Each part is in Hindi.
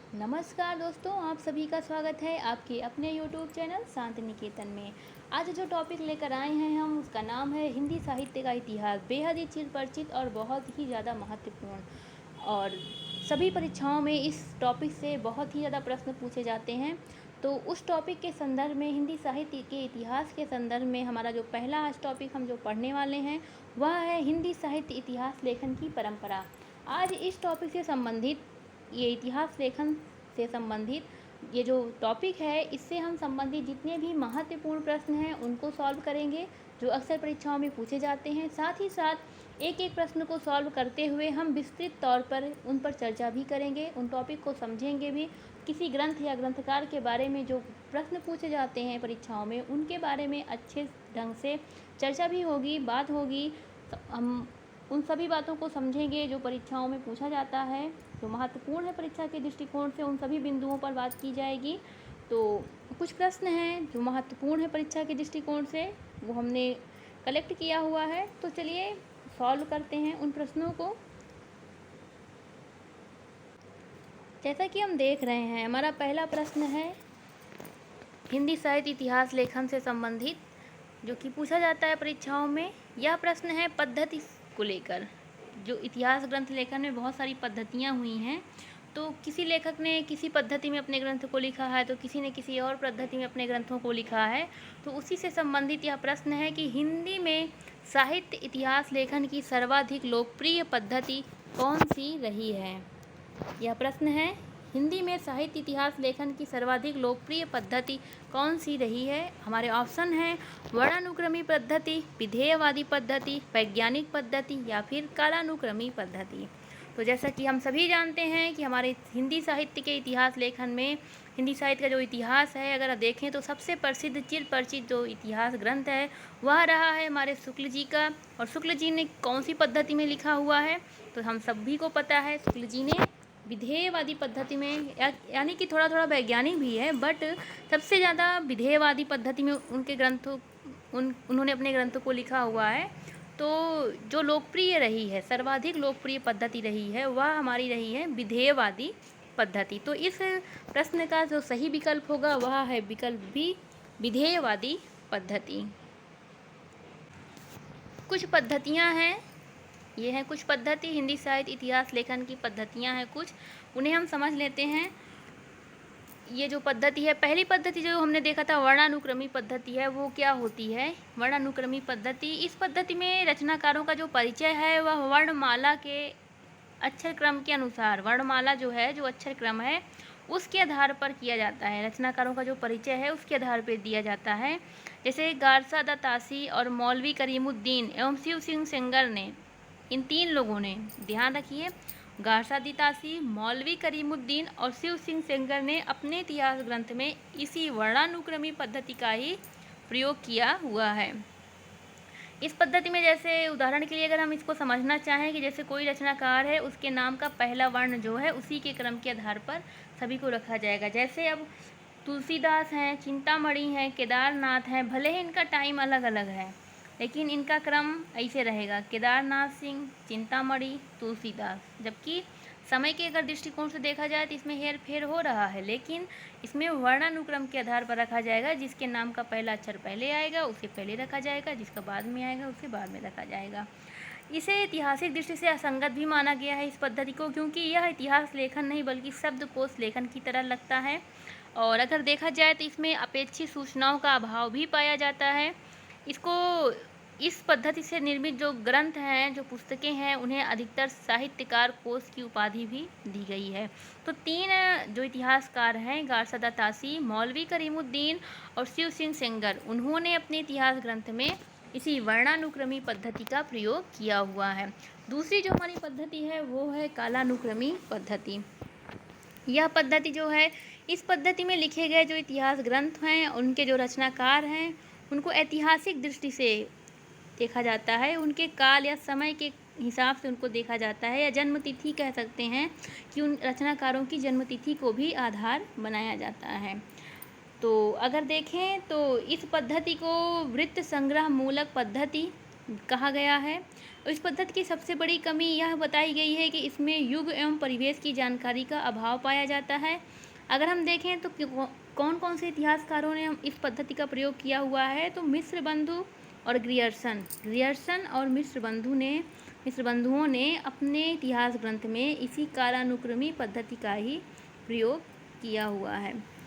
नमस्कार दोस्तों, आप सभी का स्वागत है आपके अपने YouTube चैनल शांति निकेतन में। आज जो टॉपिक लेकर आए हैं हम, उसका नाम है हिंदी साहित्य का इतिहास। बेहद ही चिरपरिचित और बहुत ही ज़्यादा महत्वपूर्ण, और सभी परीक्षाओं में इस टॉपिक से बहुत ही ज़्यादा प्रश्न पूछे जाते हैं। तो उस टॉपिक के संदर्भ में, हिंदी साहित्य के इतिहास के संदर्भ में, हमारा जो पहला आज टॉपिक हम जो पढ़ने वाले हैं वह है हिंदी साहित्य इतिहास लेखन की परंपरा। आज इस टॉपिक से संबंधित, ये इतिहास लेखन से संबंधित ये जो टॉपिक है, इससे हम संबंधित जितने भी महत्वपूर्ण प्रश्न हैं उनको सॉल्व करेंगे, जो अक्सर परीक्षाओं में पूछे जाते हैं। साथ ही साथ एक एक प्रश्न को सॉल्व करते हुए हम विस्तृत तौर पर उन पर चर्चा भी करेंगे, उन टॉपिक को समझेंगे भी। किसी ग्रंथ या ग्रंथकार के बारे में जो प्रश्न पूछे जाते हैं परीक्षाओं में, उनके बारे में अच्छे ढंग से चर्चा भी होगी, बात होगी। हम उन सभी बातों को समझेंगे जो परीक्षाओं में पूछा जाता है, जो महत्वपूर्ण है परीक्षा के दृष्टिकोण से, उन सभी बिंदुओं पर बात की जाएगी। तो कुछ प्रश्न हैं जो महत्वपूर्ण है परीक्षा के दृष्टिकोण से, वो हमने कलेक्ट किया हुआ है। तो चलिए सॉल्व करते हैं उन प्रश्नों को। जैसा कि हम देख रहे हैं, हमारा पहला प्रश्न है हिंदी साहित्य इतिहास लेखन से संबंधित, जो कि पूछा जाता है परीक्षाओं में। यह प्रश्न है पद्धति को लेकर। जो इतिहास ग्रंथ लेखन में बहुत सारी पद्धतियाँ हुई हैं, तो किसी लेखक ने किसी पद्धति में अपने ग्रंथ को लिखा है, तो किसी ने किसी और पद्धति में अपने ग्रंथों को लिखा है। तो उसी से संबंधित यह प्रश्न है कि हिंदी में साहित्य इतिहास लेखन की सर्वाधिक लोकप्रिय पद्धति कौन सी रही है। यह प्रश्न है, हिंदी में साहित्य इतिहास लेखन की सर्वाधिक लोकप्रिय पद्धति कौन सी रही है। हमारे ऑप्शन हैं वर्णानुक्रमी पद्धति, विधेयवादी पद्धति, वैज्ञानिक पद्धति या फिर कालानुक्रमी पद्धति। तो जैसा कि हम सभी जानते हैं कि हमारे हिंदी साहित्य के इतिहास लेखन में, हिंदी साहित्य का जो इतिहास है, अगर देखें तो सबसे प्रसिद्ध चिरपरिचित जो इतिहास ग्रंथ है वह रहा है हमारे शुक्ल जी का। और शुक्ल जी ने कौन सी पद्धति में लिखा हुआ है, तो हम सभी को पता है शुक्ल जी ने विधेयवादी पद्धति में, यानी कि थोड़ा थोड़ा वैज्ञानिक भी है, बट सबसे ज़्यादा विधेयवादी पद्धति में उनके ग्रंथों उन्होंने अपने ग्रंथों को लिखा हुआ है। तो जो लोकप्रिय रही है, सर्वाधिक लोकप्रिय पद्धति रही है, वह हमारी रही है विधेयवादी पद्धति। तो इस प्रश्न का जो सही विकल्प होगा वह है विकल्प बी, विधेयवादी पद्धति। कुछ पद्धतियाँ हैं, ये हैं कुछ पद्धति, हिंदी साहित्य इतिहास लेखन की पद्धतियाँ हैं कुछ, उन्हें हम समझ लेते हैं। ये जो पद्धति है, पहली पद्धति जो हमने देखा था वर्णानुक्रमी पद्धति है, वो क्या होती है। वर्णानुक्रमी पद्धति, इस पद्धति में रचनाकारों का जो परिचय है वह वर्णमाला के अक्षर क्रम के अनुसार, वर्णमाला जो है, जो अक्षर क्रम है, उसके आधार पर किया जाता है। रचनाकारों का जो परिचय है उसके आधार पर दिया जाता है। जैसे गारसा दा तासी और मौलवी करीमुद्दीन एवं शिव सिंह सेंगर ने, इन तीन लोगों ने, ध्यान रखिए, गारसा दी तासी, मौलवी करीमुद्दीन और शिव सिंह सेंगर ने अपने इतिहास ग्रंथ में इसी वर्णानुक्रमी पद्धति का ही प्रयोग किया हुआ है। इस पद्धति में, जैसे उदाहरण के लिए अगर हम इसको समझना चाहें कि जैसे कोई रचनाकार है, उसके नाम का पहला वर्ण जो है उसी के क्रम के आधार पर सभी को रखा जाएगा। जैसे अब तुलसीदास हैं, चिंतामणि हैं, केदारनाथ हैं, भले ही इनका टाइम अलग अलग है, लेकिन इनका क्रम ऐसे रहेगा, केदारनाथ सिंह, चिंतामणि, तुलसीदास। जबकि समय के अगर दृष्टिकोण से देखा जाए तो इसमें हेर फेर हो रहा है, लेकिन इसमें वर्णानुक्रम के आधार पर रखा जाएगा। जिसके नाम का पहला अक्षर पहले आएगा उसे पहले रखा जाएगा, जिसका बाद में आएगा उसे बाद में रखा जाएगा। इसे ऐतिहासिक दृष्टि से असंगत भी माना गया है इस पद्धति को, क्योंकि यह इतिहास लेखन नहीं बल्कि शब्दकोश लेखन की तरह लगता है। और अगर देखा जाए तो इसमें अपेक्षित सूचनाओं का अभाव भी पाया जाता है। इस पद्धति से निर्मित जो ग्रंथ हैं, जो पुस्तकें हैं, उन्हें अधिकतर साहित्यकार कोश की उपाधि भी दी गई है। तो तीन जो इतिहासकार हैं, गारसा दा तासी, मौलवी करीमुद्दीन और शिव सिंह सेंगर, उन्होंने अपने इतिहास ग्रंथ में इसी वर्णानुक्रमी पद्धति का प्रयोग किया हुआ है। दूसरी जो हमारी पद्धति है वो है कालानुक्रमी पद्धति। यह पद्धति जो है, इस पद्धति में लिखे गए जो इतिहास ग्रंथ हैं, उनके जो रचनाकार हैं, उनको ऐतिहासिक दृष्टि से देखा जाता है, उनके काल या समय के हिसाब से उनको देखा जाता है, या जन्म तिथि कह सकते हैं कि उन रचनाकारों की जन्म तिथि को भी आधार बनाया जाता है। तो अगर देखें तो इस पद्धति को वृत्त संग्रह मूलक पद्धति कहा गया है। और इस पद्धति की सबसे बड़ी कमी यह बताई गई है कि इसमें युग एवं परिवेश की जानकारी का अभाव पाया जाता है। अगर हम देखें तो कौन कौन से इतिहासकारों ने इस पद्धति का प्रयोग किया हुआ है, तो मिस्र बंधु और ग्रियर्सन और मिस्र बंधुओं ने अपने इतिहास ग्रंथ में इसी कालानुक्रमी पद्धति का ही प्रयोग किया हुआ है।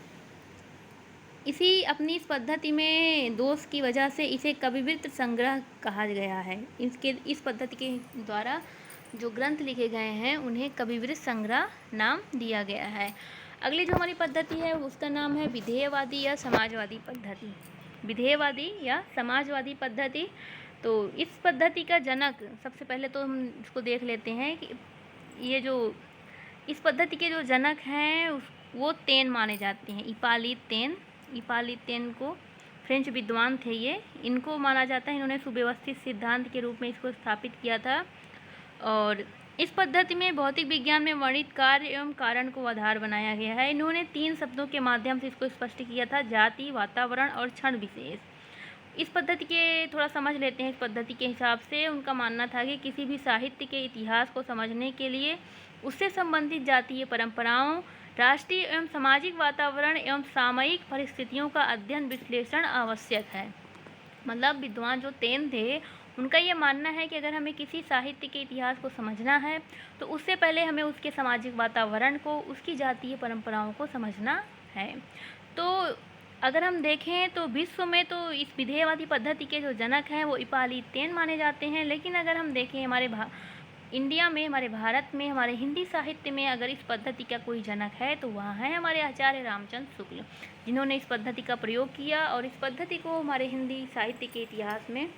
अपनी इस पद्धति में दोष की वजह से इसे कविवृत्त संग्रह कहा गया है। इस पद्धति के द्वारा जो ग्रंथ लिखे गए हैं उन्हें कविवृत्त संग्रह नाम दिया गया है। अगली जो हमारी पद्धति है उसका नाम है विधेयवादी या समाजवादी पद्धति। विधेयवादी या समाजवादी पद्धति। तो इस पद्धति का जनक, सबसे पहले तो हम इसको देख लेते हैं कि ये जो इस पद्धति के जो जनक हैं वो तेन माने जाते हैं। इपालित तेन को फ्रेंच विद्वान थे ये, इनको माना जाता है। इन्होंने सुव्यवस्थित सिद्धांत के रूप में इसको स्थापित किया था। और इस पद्धति में भौतिक विज्ञान में वर्णित कार्य एवं कारण को आधार बनाया गया है। इन्होंने 3 शब्दों के माध्यम से इसको स्पष्ट किया था: जाति, वातावरण और क्षण विशेष। इस पद्धति के थोड़ा समझ लेते हैं। इस पद्धति के हिसाब से उनका मानना था कि किसी भी साहित्य के इतिहास को समझने के लिए उससे संबंधित जातीय परंपराओं, राष्ट्रीय एवं सामाजिक वातावरण एवं सामयिक परिस्थितियों का अध्ययन विश्लेषण आवश्यक है। मतलब विद्वान जो तेन थे उनका ये मानना है कि अगर हमें किसी साहित्य के इतिहास को समझना है तो उससे पहले हमें उसके सामाजिक वातावरण को, उसकी जातीय परंपराओं को समझना है। तो अगर हम देखें तो विश्व में तो इस विधेयवादी पद्धति के जो जनक हैं वो इपालित तेन माने जाते हैं। लेकिन अगर हम देखें हमारे इंडिया में, हमारे भारत में, हमारे हिंदी साहित्य में अगर इस पद्धति का कोई जनक है तो वह है हमारे आचार्य रामचंद्र शुक्ल, जिन्होंने इस पद्धति का प्रयोग किया और इस पद्धति को हमारे हिंदी साहित्य के इतिहास में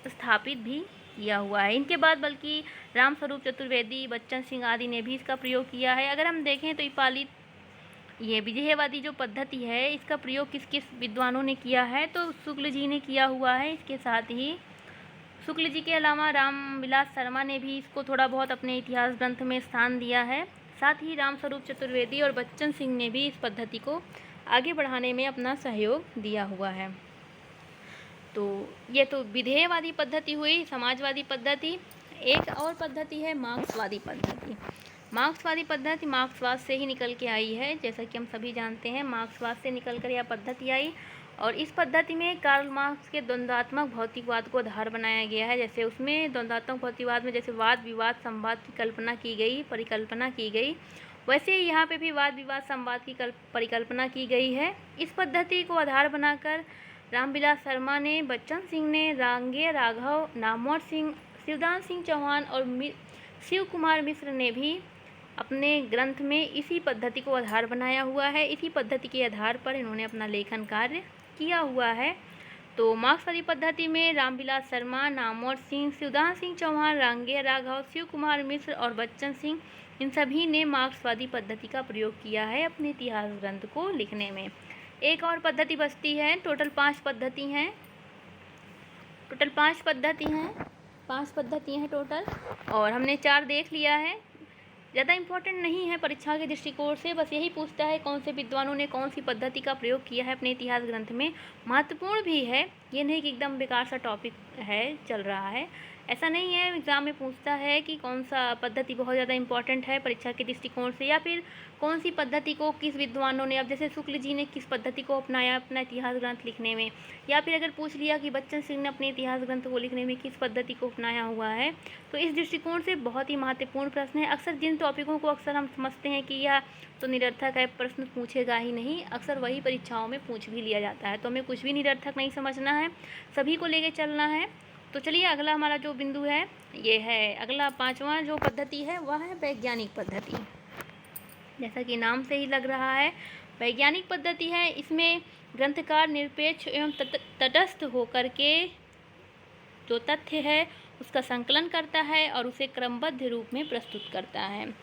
स्थापित भी किया हुआ है। इनके बाद बल्कि रामस्वरूप चतुर्वेदी, बच्चन सिंह आदि ने भी इसका प्रयोग किया है। अगर हम देखें तो ये विधेयवादी जो पद्धति है इसका प्रयोग किस किस विद्वानों ने किया है, तो शुक्ल जी ने किया हुआ है। इसके साथ ही शुक्ल जी के अलावा रामविलास शर्मा ने भी इसको थोड़ा बहुत अपने इतिहास ग्रंथ में स्थान दिया है। साथ ही रामस्वरूप चतुर्वेदी और बच्चन सिंह ने भी इस पद्धति को आगे बढ़ाने में अपना सहयोग दिया हुआ है। तो ये तो विधेयवादी पद्धति हुई, समाजवादी पद्धति। एक और पद्धति है मार्क्सवादी पद्धति। मार्क्सवादी पद्धति मार्क्सवाद से ही निकल के आई है, जैसा कि हम सभी जानते हैं। मार्क्सवाद से निकल कर यह पद्धति आई और इस पद्धति में कार्ल मार्क्स के द्वंद्वात्मक भौतिकवाद को आधार बनाया गया है। जैसे उसमें द्वंद्वात्मक भौतिकवाद में जैसे वाद विवाद संवाद की परिकल्पना की गई, वैसे ही यहाँ पे भी वाद विवाद संवाद की परिकल्पना की गई है। इस पद्धति को आधार बनाकर रामविलास शर्मा ने, बच्चन सिंह ने, रांगे राघव, नामवर सिंह, शिवदान सिंह चौहान और शिव कुमार मिश्र ने भी अपने ग्रंथ में इसी पद्धति को आधार बनाया हुआ है। इसी पद्धति के आधार पर इन्होंने अपना लेखन कार्य किया हुआ है। तो मार्क्सवादी पद्धति में रामविलास शर्मा, नामवर सिंह, शिवदान सिंह चौहान, रांगे राघव, शिव कुमार मिश्र और बच्चन सिंह, इन सभी ने मार्क्सवादी पद्धति का प्रयोग किया है अपने इतिहास ग्रंथ को लिखने में। एक और पद्धति बचती है। टोटल 5 पद्धति हैं। 5 पद्धतियाँ हैं टोटल, और हमने 4 देख लिया है। ज़्यादा इम्पोर्टेंट नहीं है परीक्षा के दृष्टिकोण से, बस यही पूछता है कौन से विद्वानों ने कौन सी पद्धति का प्रयोग किया है अपने इतिहास ग्रंथ में। महत्वपूर्ण भी है, ये नहीं कि एकदम बेकार सा टॉपिक है, चल रहा है, ऐसा नहीं है। एग्ज़ाम में पूछता है कि कौन सा पद्धति बहुत ज़्यादा इम्पॉर्टेंट है परीक्षा के दृष्टिकोण से, या फिर कौन सी पद्धति को किस विद्वानों ने, अब जैसे शुक्ल जी ने किस पद्धति को अपनाया अपना इतिहास ग्रंथ लिखने में, या फिर अगर पूछ लिया कि बच्चन सिंह ने अपने इतिहास ग्रंथ को लिखने में किस पद्धति को अपनाया हुआ है, तो इस दृष्टिकोण से बहुत ही महत्वपूर्ण प्रश्न है। अक्सर जिन टॉपिकों को अक्सर हम समझते हैं कि यह तो निरर्थक है, प्रश्न पूछेगा ही नहीं, अक्सर वही परीक्षाओं में पूछ भी लिया जाता है। तो हमें कुछ भी निरर्थक नहीं समझना है, सभी को लेके चलना है। तो चलिए अगला हमारा जो बिंदु है ये है, अगला 5वां जो पद्धति है वह है वैज्ञानिक पद्धति। जैसा कि नाम से ही लग रहा है वैज्ञानिक पद्धति है। इसमें ग्रंथकार निरपेक्ष एवं तटस्थ होकर के जो तथ्य है उसका संकलन करता है और उसे क्रमबद्ध रूप में प्रस्तुत करता है।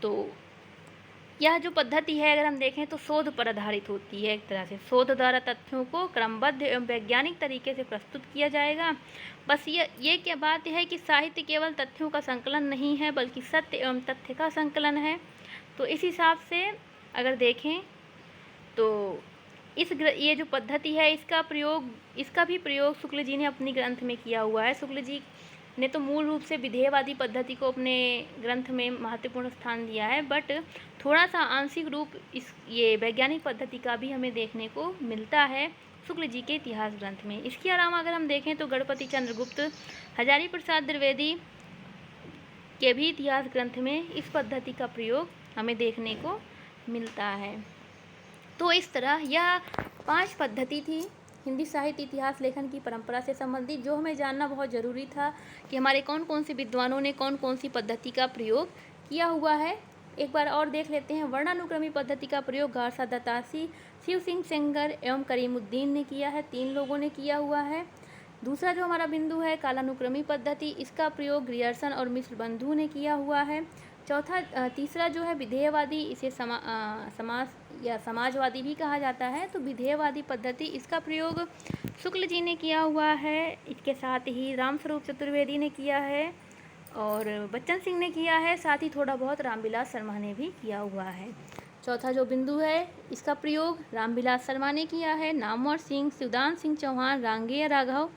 तो यह जो पद्धति है अगर हम देखें तो शोध पर आधारित होती है। एक तरह से शोध द्वारा तथ्यों को क्रमबद्ध एवं वैज्ञानिक तरीके से प्रस्तुत किया जाएगा। बस ये क्या बात है कि साहित्य केवल तथ्यों का संकलन नहीं है बल्कि सत्य एवं तथ्य का संकलन है। तो इस हिसाब से अगर देखें तो ये जो पद्धति है इसका भी प्रयोग शुक्ल जी ने अपनी ग्रंथ में किया हुआ है। शुक्ल जी ने तो मूल रूप से विधेयवादी पद्धति को अपने ग्रंथ में महत्वपूर्ण स्थान दिया है, बट थोड़ा सा आंशिक रूप ये वैज्ञानिक पद्धति का भी हमें देखने को मिलता है शुक्ल जी के इतिहास ग्रंथ में। इसके अलावा अगर हम देखें तो गणपति चंद्रगुप्त, हजारी प्रसाद द्विवेदी के भी इतिहास ग्रंथ में इस पद्धति का प्रयोग हमें देखने को मिलता है। तो इस तरह यह 5 पद्धति थी हिंदी साहित्य इतिहास लेखन की परंपरा से संबंधित, जो हमें जानना बहुत ज़रूरी था कि हमारे कौन कौन से विद्वानों ने कौन कौन सी पद्धति का प्रयोग किया हुआ है। एक बार और देख लेते हैं। वर्णानुक्रमी पद्धति का प्रयोग गारसा दत्तासी, शिव सिंह सेंगर एवं करीमुद्दीन ने किया है, 3 लोगों ने किया हुआ है। दूसरा जो हमारा बिंदु है कालानुक्रमी पद्धति, इसका प्रयोग ग्रियर्सन और मिश्र बंधु ने किया हुआ है। तीसरा जो है विधेयवादी, इसे समाजवादी भी कहा जाता है। तो विधेयवादी पद्धति, इसका प्रयोग शुक्ल जी ने किया हुआ है। इसके साथ ही रामस्वरूप चतुर्वेदी ने किया है और बच्चन सिंह ने किया है, साथ ही थोड़ा बहुत रामविलास शर्मा ने भी किया हुआ है। चौथा जो बिंदु है, इसका प्रयोग रामविलास शर्मा ने किया है। नामवर सिंह, शिवदान सिंह चौहान, रांगेय राघव,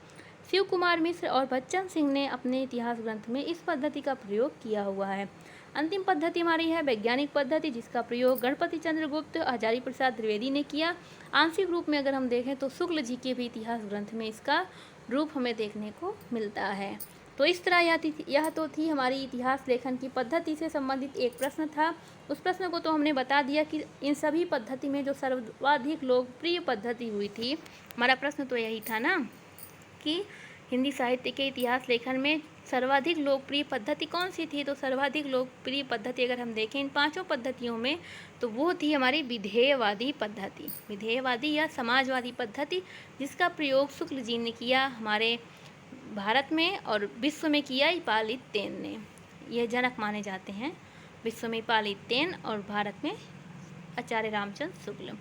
शिव कुमार मिश्र और बच्चन सिंह ने अपने इतिहास ग्रंथ में इस पद्धति का प्रयोग किया हुआ है। अंतिम पद्धति हमारी है वैज्ञानिक पद्धति, जिसका प्रयोग गणपति चंद्रगुप्त, हजारी प्रसाद द्विवेदी ने किया। आंशिक रूप में अगर हम देखें तो शुक्ल जी के भी इतिहास ग्रंथ में इसका रूप हमें देखने को मिलता है। तो इस तरह यह तो थी हमारी इतिहास लेखन की पद्धति से संबंधित एक प्रश्न था। उस प्रश्न को तो हमने बता दिया कि इन सभी पद्धति में जो सर्वाधिक लोकप्रिय पद्धति हुई थी, हमारा प्रश्न तो यही था ना कि हिंदी साहित्य के इतिहास लेखन में सर्वाधिक लोकप्रिय पद्धति कौन सी थी। तो सर्वाधिक लोकप्रिय पद्धति अगर हम देखें इन 5 पद्धतियों में, तो वो थी हमारी विधेयवादी पद्धति, विधेयवादी या समाजवादी पद्धति, जिसका प्रयोग शुक्ल जी ने किया हमारे भारत में और विश्व में किया इपालितेन ने। यह जनक माने जाते हैं, विश्व में इपालितेन और भारत में आचार्य रामचंद्र शुक्ल।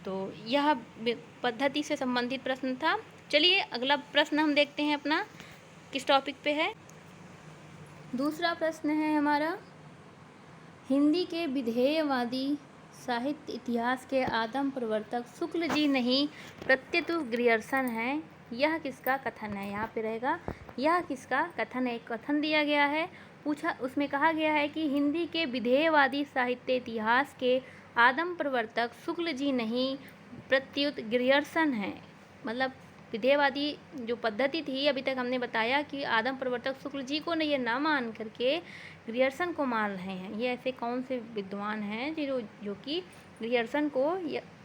तो यह पद्धति से संबंधित प्रश्न था। चलिए अगला प्रश्न हम देखते हैं अपना किस टॉपिक पे है। दूसरा प्रश्न है हमारा, हिंदी के विधेयवादी साहित्य इतिहास के आदम प्रवर्तक शुक्ल जी नहीं प्रत्युत ग्रियर्सन है, यह किसका कथन है। यहाँ पे रहेगा यह किसका कथन है। कथन दिया गया है, उसमें कहा गया है कि हिंदी के विधेयवादी साहित्य इतिहास के आदम प्रवर्तक शुक्ल जी नहीं प्रत्युत ग्रियर्सन है। मतलब विधेयवादी जो पद्धति थी, अभी तक हमने बताया कि आदम प्रवर्तक शुक्ल जी को ये ना मान करके ग्रियर्सन को मान रहे हैं। ये ऐसे कौन से विद्वान हैं जो कि ग्रियर्सन को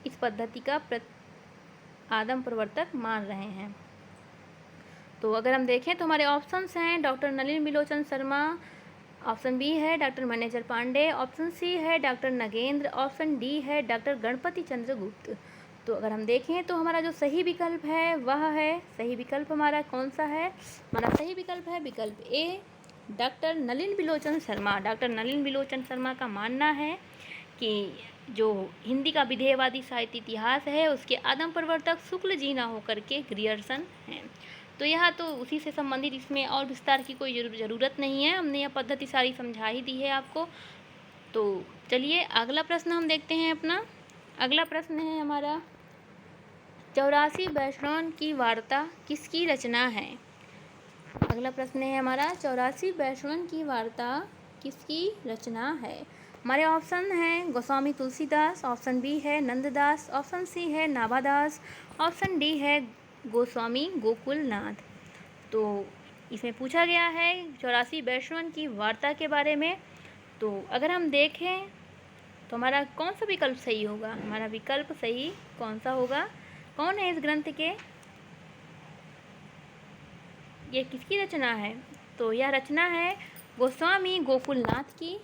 इस पद्धति का आदम प्रवर्तक मान रहे हैं। तो अगर हम देखें तो हमारे ऑप्शंस हैं doctor Nalin Bilochan Sharma, option B है doctor manager Pandey, option C है डॉक्टर नगेंद्र, ऑप्शन डी है डॉक्टर गणपति चंद्रगुप्त। तो अगर हम देखें तो हमारा जो सही विकल्प है वह है, सही विकल्प हमारा कौन सा है, हमारा सही विकल्प है विकल्प ए डॉक्टर नलिन बिलोचन शर्मा। डॉक्टर नलिन बिलोचन शर्मा का मानना है कि जो हिंदी का विधेयवादी साहित्य इतिहास है उसके आदम प्रवर्तक शुक्ल जी ना होकर के ग्रियर्सन हैं। तो यह तो उसी से संबंधित, इसमें और विस्तार की कोई ज़रूरत नहीं है, हमने यह पद्धति सारी समझा ही दी है आपको। तो चलिए अगला प्रश्न हम देखते हैं अपना। अगला प्रश्न है हमारा, 84 वैष्णव की वार्ता किसकी रचना है। अगला प्रश्न है हमारा, 84 वैष्णव की वार्ता किसकी रचना है। हमारे ऑप्शन हैं गोस्वामी तुलसीदास, ऑप्शन बी है नंददास, ऑप्शन सी है नाभादास, ऑप्शन डी है गोस्वामी गोकुलनाथ। तो इसमें पूछा गया है 84 वैष्णव की वार्ता के बारे में। तो अगर हम देखें तो हमारा कौन सा विकल्प सही होगा, हमारा विकल्प सही कौन सा होगा, कौन है इस ग्रंथ के, ये किसकी रचना है। तो यह रचना है गोस्वामी गोकुलनाथ की,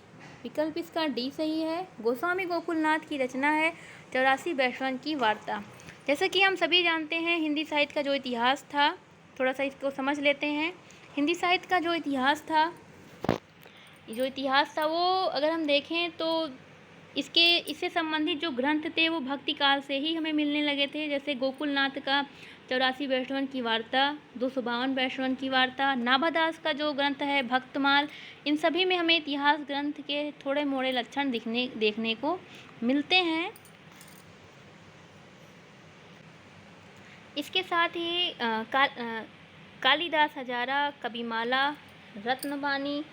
विकल्प इसका डी सही है। गोस्वामी गोकुलनाथ की रचना है 84 वैष्णव की वार्ता। जैसा कि हम सभी जानते हैं हिंदी साहित्य का जो इतिहास था, थोड़ा सा इसको समझ लेते हैं। हिंदी साहित्य का जो इतिहास था वो अगर हम देखें तो इससे संबंधित जो ग्रंथ थे वो भक्ति काल से ही हमें मिलने लगे थे। जैसे गोकुलनाथ का 84 वैष्णव की वार्ता, 252 वैष्णव की वार्ता, नाभादास का जो ग्रंथ है भक्तमाल, इन सभी में हमें इतिहास ग्रंथ के थोड़े मोड़े लक्षण देखने को मिलते हैं। इसके साथ ही कालिदास हजारा, कविमाला, रत्नबानी,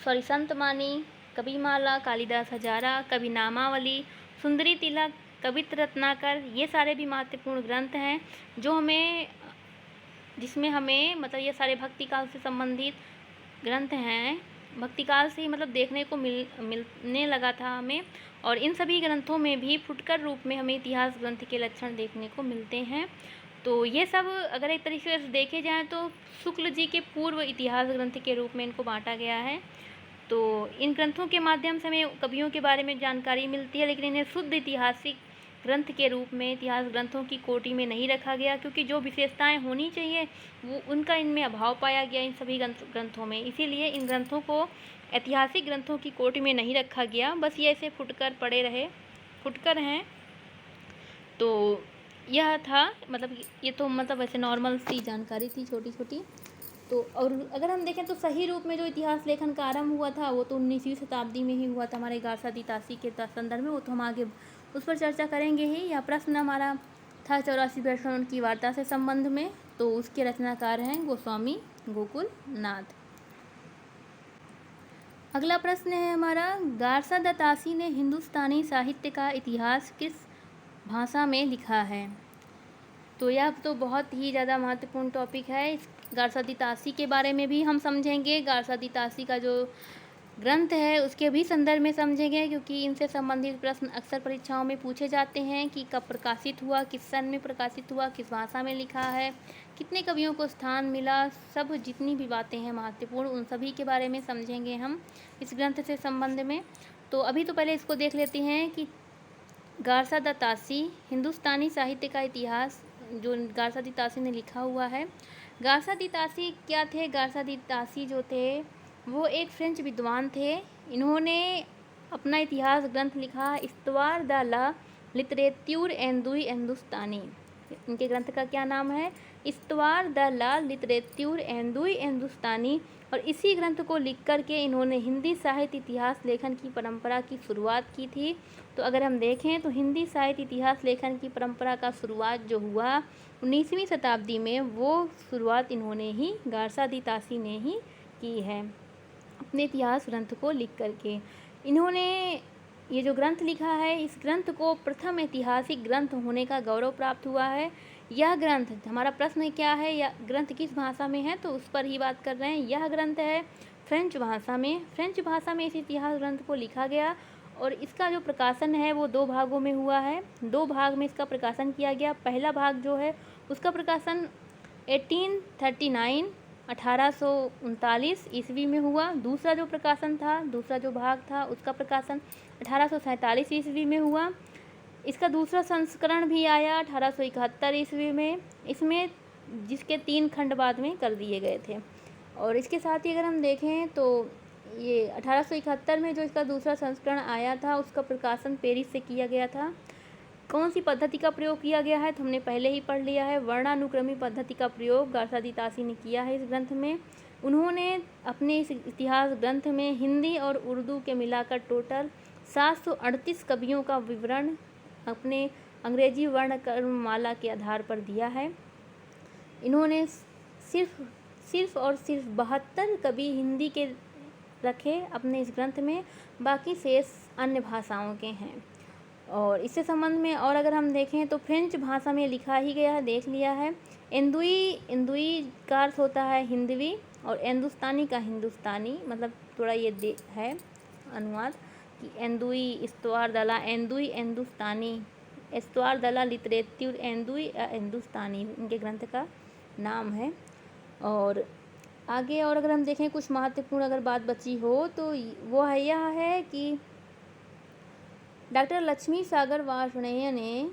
संतबानी, कविमाला, कालिदास हजारा, कविनामावली, सुंदरी तिलक, कवित्र रत्नाकर, ये सारे भी महत्वपूर्ण ग्रंथ हैं जो हमें, जिसमें हमें मतलब ये सारे भक्ति काल से संबंधित ग्रंथ हैं, भक्ति काल से ही मतलब देखने को मिलने लगा था हमें। और इन सभी ग्रंथों में भी फुटकर रूप में हमें इतिहास ग्रंथ के लक्षण देखने को मिलते हैं। तो ये सब अगर एक तरीके से देखे जाएँ तो शुक्ल जी के पूर्व इतिहास ग्रंथ के रूप में इनको बांटा गया है। तो इन ग्रंथों के माध्यम से हमें कवियों के बारे में जानकारी मिलती है, लेकिन इन्हें शुद्ध ऐतिहासिक ग्रंथ के रूप में इतिहास ग्रंथों की कोटि में नहीं रखा गया, क्योंकि जो विशेषताएं होनी चाहिए वो उनका इनमें अभाव पाया गया इन सभी ग्रंथों में। इसीलिए इन ग्रंथों को ऐतिहासिक ग्रंथों की कोटि में नहीं रखा गया, बस ये ऐसे फुटकर पड़े रहे, फुटकर हैं। तो यह था, मतलब ये तो मतलब वैसे नॉर्मल सी जानकारी थी, छोटी छोटी। तो और अगर हम देखें तो सही रूप में जो इतिहास लेखन का आरंभ हुआ था वो तो 19वीं शताब्दी में ही हुआ था हमारे गारसादी तासी के संदर्भ में। वो तो हम आगे उस पर चर्चा करेंगे ही। यह प्रश्न हमारा था 84 प्रश्न उनकी वार्ता से संबंध में, तो उसके रचनाकार हैं गोस्वामी गोकुल नाथ। अगला प्रश्न है हमारा, गारसादा तासी ने हिंदुस्तानी साहित्य का इतिहास किस भाषा में लिखा है? तो यह तो बहुत ही ज़्यादा महत्वपूर्ण टॉपिक है। इस गारसादी तासी के बारे में भी हम समझेंगे, गारसादी तासी का जो ग्रंथ है उसके भी संदर्भ में समझेंगे, क्योंकि इनसे संबंधित प्रश्न अक्सर परीक्षाओं में पूछे जाते हैं कि कब प्रकाशित हुआ, किस सन में प्रकाशित हुआ, किस भाषा में लिखा है, कितने कवियों को स्थान मिला, सब जितनी भी बातें हैं महत्वपूर्ण उन सभी के बारे में समझेंगे हम इस ग्रंथ से संबंध में। तो अभी तो पहले इसको देख लेते हैं कि गारसादा तासी हिंदुस्तानी साहित्य का इतिहास जो गारसादी तासी ने लिखा हुआ है। गारसादी तासी क्या थे? गारसादी तासी जो थे वो एक फ्रेंच विद्वान थे। इन्होंने अपना इतिहास ग्रंथ लिखा इस्तवार द ला लिटरेत्यूर एंदुई हिंदुस्तानी। इनके ग्रंथ का क्या नाम है? इस्तवार द ला लिटरेत्यूर एंदुई हिंदुस्तानी। और इसी ग्रंथ को लिख कर के इन्होंने हिंदी साहित्य इतिहास लेखन की परंपरा की शुरुआत की थी। तो अगर हम देखें तो हिंदी साहित्य इतिहास लेखन की परंपरा का शुरुआत जो हुआ 19वीं शताब्दी में, वो शुरुआत इन्होंने ही गारसादी तासी ने ही की है अपने इतिहास ग्रंथ को लिख करके। इन्होंने ये जो ग्रंथ लिखा है, इस ग्रंथ को प्रथम ऐतिहासिक ग्रंथ होने का गौरव प्राप्त हुआ है। यह ग्रंथ, हमारा प्रश्न क्या है, यह ग्रंथ किस भाषा में है, तो उस पर ही बात कर रहे हैं। यह ग्रंथ है फ्रेंच भाषा में। फ्रेंच भाषा में इस इतिहास ग्रंथ को लिखा गया और इसका जो प्रकाशन है वो 2 भागों में हुआ है। 2 भाग में इसका प्रकाशन किया गया। पहला भाग जो है उसका प्रकाशन 1839 ईस्वी में हुआ। दूसरा जो प्रकाशन था, दूसरा जो भाग था उसका प्रकाशन 1847 ईस्वी में हुआ। इसका दूसरा संस्करण भी आया 1871 ईस्वी में। इसमें जिसके 3 खंड बाद में कर दिए गए थे। और इसके साथ ही अगर हम देखें तो ये 1871 में जो इसका दूसरा संस्करण आया था उसका प्रकाशन पेरिस से किया गया था। कौन सी पद्धति का प्रयोग किया गया है तो हमने पहले ही पढ़ लिया है। वर्णानुक्रमी पद्धति का प्रयोग गारसादी तासी ने किया है इस ग्रंथ में। उन्होंने अपने इस इतिहास ग्रंथ में हिंदी और उर्दू के मिलाकर टोटल 738 कवियों का विवरण अपने अंग्रेजी वर्णक्रममाला के आधार पर दिया है। इन्होंने सिर्फ और सिर्फ 72 कवि हिंदी के रखे अपने इस ग्रंथ में, बाकी शेष अन्य भाषाओं के हैं। और इससे संबंध में और अगर हम देखें तो फ्रेंच भाषा में लिखा ही गया है, देख लिया है। एंदुई का अर्थ होता है हिंदवी और हिंदुस्तानी का हिंदुस्तानी, मतलब थोड़ा ये है अनुवाद कि एंदुई इस्तवार दला एंदुई हिंदुस्तानी, इस्तवार दला लिटरेत्यूर एंदुई हिंदुस्तानी इनके ग्रंथ का नाम है। और आगे और अगर हम देखें कुछ महत्वपूर्ण अगर बात बची हो तो वो है यह है कि डॉक्टर लक्ष्मी सागर वार्ष्णेय ने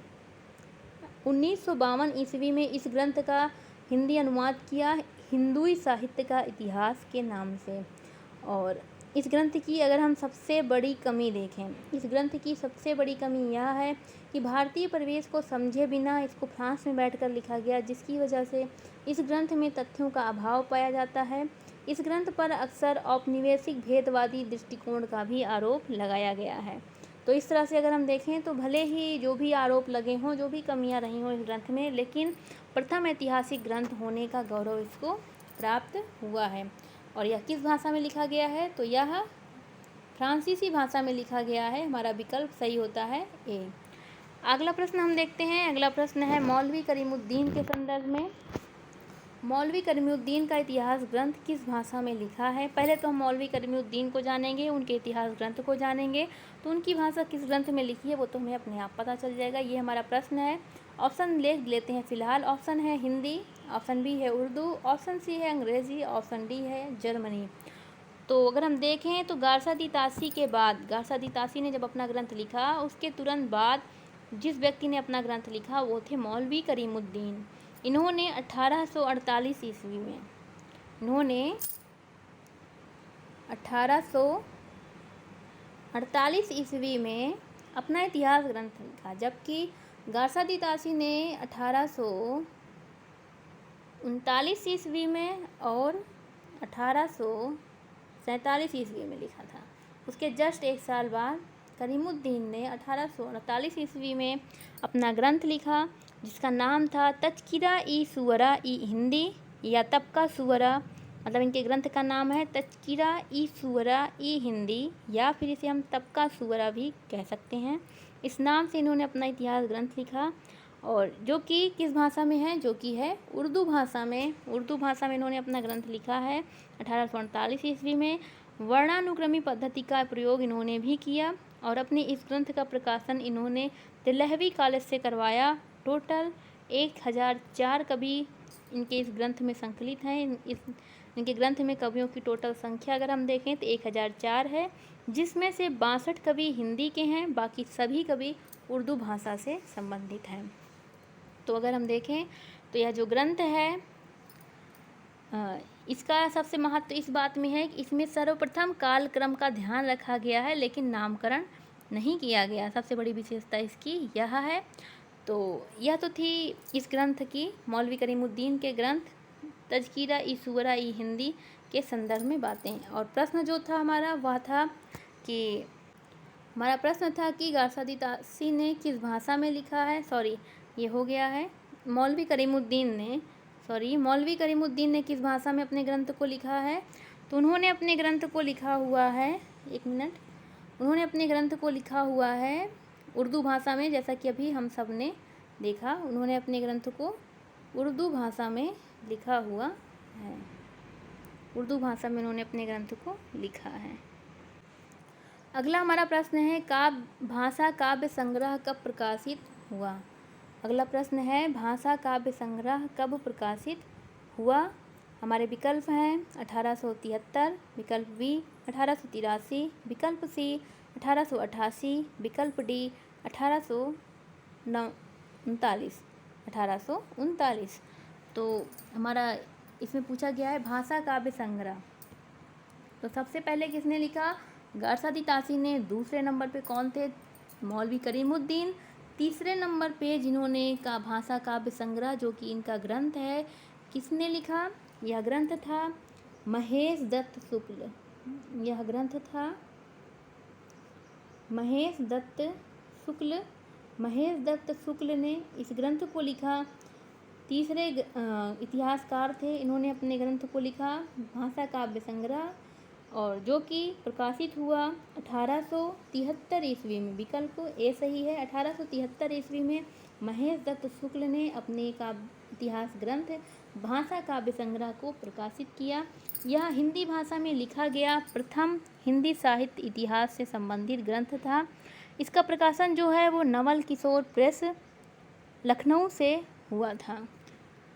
1952 ईस्वी में इस ग्रंथ का हिंदी अनुवाद किया हिंदुई साहित्य का इतिहास के नाम से। और इस ग्रंथ की अगर हम सबसे बड़ी कमी देखें, इस ग्रंथ की सबसे बड़ी कमी यह है कि भारतीय परिवेश को समझे बिना इसको फ्रांस में बैठकर लिखा गया, जिसकी वजह से इस ग्रंथ में तथ्यों का अभाव पाया जाता है। इस ग्रंथ पर अक्सर औपनिवेशिक भेदवादी दृष्टिकोण का भी आरोप लगाया गया है। तो इस तरह से अगर हम देखें तो भले ही जो भी आरोप लगे हों, जो भी कमियां रही हों इस ग्रंथ में, लेकिन प्रथम ऐतिहासिक ग्रंथ होने का गौरव इसको प्राप्त हुआ है। और यह किस भाषा में लिखा गया है? तो यह फ्रांसीसी भाषा में लिखा गया है। हमारा विकल्प सही होता है ए। अगला प्रश्न हम देखते हैं। अगला प्रश्न है मौलवी करीमुद्दीन के संदर्भ में। मौलवी करीमुद्दीन का इतिहास ग्रंथ किस भाषा में लिखा है? पहले तो हम मौलवी करीमुद्दीन को जानेंगे, उनके इतिहास ग्रंथ को जानेंगे, तो उनकी भाषा किस ग्रंथ में लिखी है वो तो हमें अपने आप पता चल जाएगा। ये हमारा प्रश्न है। ऑप्शन लेते हैं फिलहाल। ऑप्शन है हिंदी, ऑप्शन बी है उर्दू, ऑप्शन सी है अंग्रेजी, ऑप्शन डी है जर्मनी। तो अगर हम देखें तो गारसादी तासी के बाद, गारसादी तासी ने जब अपना ग्रंथ लिखा उसके तुरंत बाद जिस व्यक्ति ने अपना ग्रंथ लिखा वो थे मौलवी करीमुद्दीन। इन्होंने 1848 ईस्वी में, इन्होंने 1848 ईस्वी में अपना इतिहास ग्रंथ लिखा, जबकि गारसादी तासी ने 1839 ईस्वी में और 1847 ईस्वी में लिखा था। उसके जस्ट एक साल बाद करीमुद्दीन ने 1848 ईस्वी में अपना ग्रंथ लिखा जिसका नाम था तज़किरा ई सुवरा ई हिंदी, या तबका सुवरा, मतलब इनके ग्रंथ का नाम है तज़किरा ई सुवरा ई हिंदी, या फिर इसे हम तबका सुवरा भी कह सकते हैं। इस नाम से इन्होंने अपना इतिहास ग्रंथ लिखा, और जो कि किस भाषा में है? जो कि है उर्दू भाषा में। उर्दू भाषा में इन्होंने अपना ग्रंथ लिखा है 1848 ईस्वी में। वर्णानुक्रमी पद्धति का प्रयोग इन्होंने भी किया, और अपने इस ग्रंथ का प्रकाशन इन्होंने दिल्हवी कॉलेज से करवाया। टोटल 1004 कवि इनके इस ग्रंथ में संकलित हैं। इनके ग्रंथ में कवियों की टोटल संख्या अगर हम देखें तो 1004 है, जिसमें से 62 कवि हिंदी के हैं, बाकी सभी कवि उर्दू भाषा से संबंधित हैं। तो अगर हम देखें तो यह जो ग्रंथ है इसका सबसे महत्व इस बात में है कि इसमें सर्वप्रथम कालक्रम का ध्यान रखा गया है, लेकिन नामकरण नहीं किया गया। सबसे बड़ी विशेषता इसकी यह है। तो यह तो थी इस ग्रंथ की, मौलवी करीमुद्दीन के ग्रंथ तज़किरा ई सुवरा ई हिंदी के संदर्भ में बातें। और प्रश्न जो था हमारा वह था कि गारसादी तासी ने किस भाषा में लिखा है? ये हो गया है। मौलवी करीमुद्दीन ने किस भाषा में अपने ग्रंथ को लिखा है? तो उन्होंने अपने ग्रंथ को लिखा हुआ है, उन्होंने अपने ग्रंथ को लिखा हुआ है उर्दू भाषा में। जैसा कि अभी हम सब ने देखा, उन्होंने अपने ग्रंथ को उर्दू भाषा में लिखा हुआ है। उर्दू भाषा में उन्होंने अपने ग्रंथ को लिखा है। अगला हमारा प्रश्न है भाषा काव्य संग्रह कब प्रकाशित हुआ? अगला प्रश्न है भाषा काव्य संग्रह कब प्रकाशित हुआ? हमारे विकल्प हैं 1873, विकल्प बी 1883, विकल्प सी 1888, विकल्प डी 1839। तो हमारा इसमें पूछा गया है भाषा काव्य संग्रह। तो सबसे पहले किसने लिखा? गारसादी तासी ने। दूसरे नंबर पे कौन थे? मौलवी करीमुद्दीन। तीसरे नंबर पे जिन्होंने का भाषा काव्य संग्रह जो कि इनका ग्रंथ है, किसने लिखा? यह ग्रंथ था महेश दत्त शुक्ल। यह ग्रंथ था महेश दत्त शुक्ल ने इस ग्रंथ को लिखा। तीसरे इतिहासकार थे, इन्होंने अपने ग्रंथ को लिखा भाषा काव्य संग्रह, और जो कि प्रकाशित हुआ 1873 ईस्वी में। विकल्प ए सही है। 1873 ईस्वी में महेश दत्त शुक्ल ने अपने इतिहास ग्रंथ भाषा काव्य संग्रह को प्रकाशित किया। यह हिंदी भाषा में लिखा गया प्रथम हिंदी साहित्य इतिहास से संबंधित ग्रंथ था। इसका प्रकाशन जो है वो नवल किशोर प्रेस लखनऊ से हुआ था।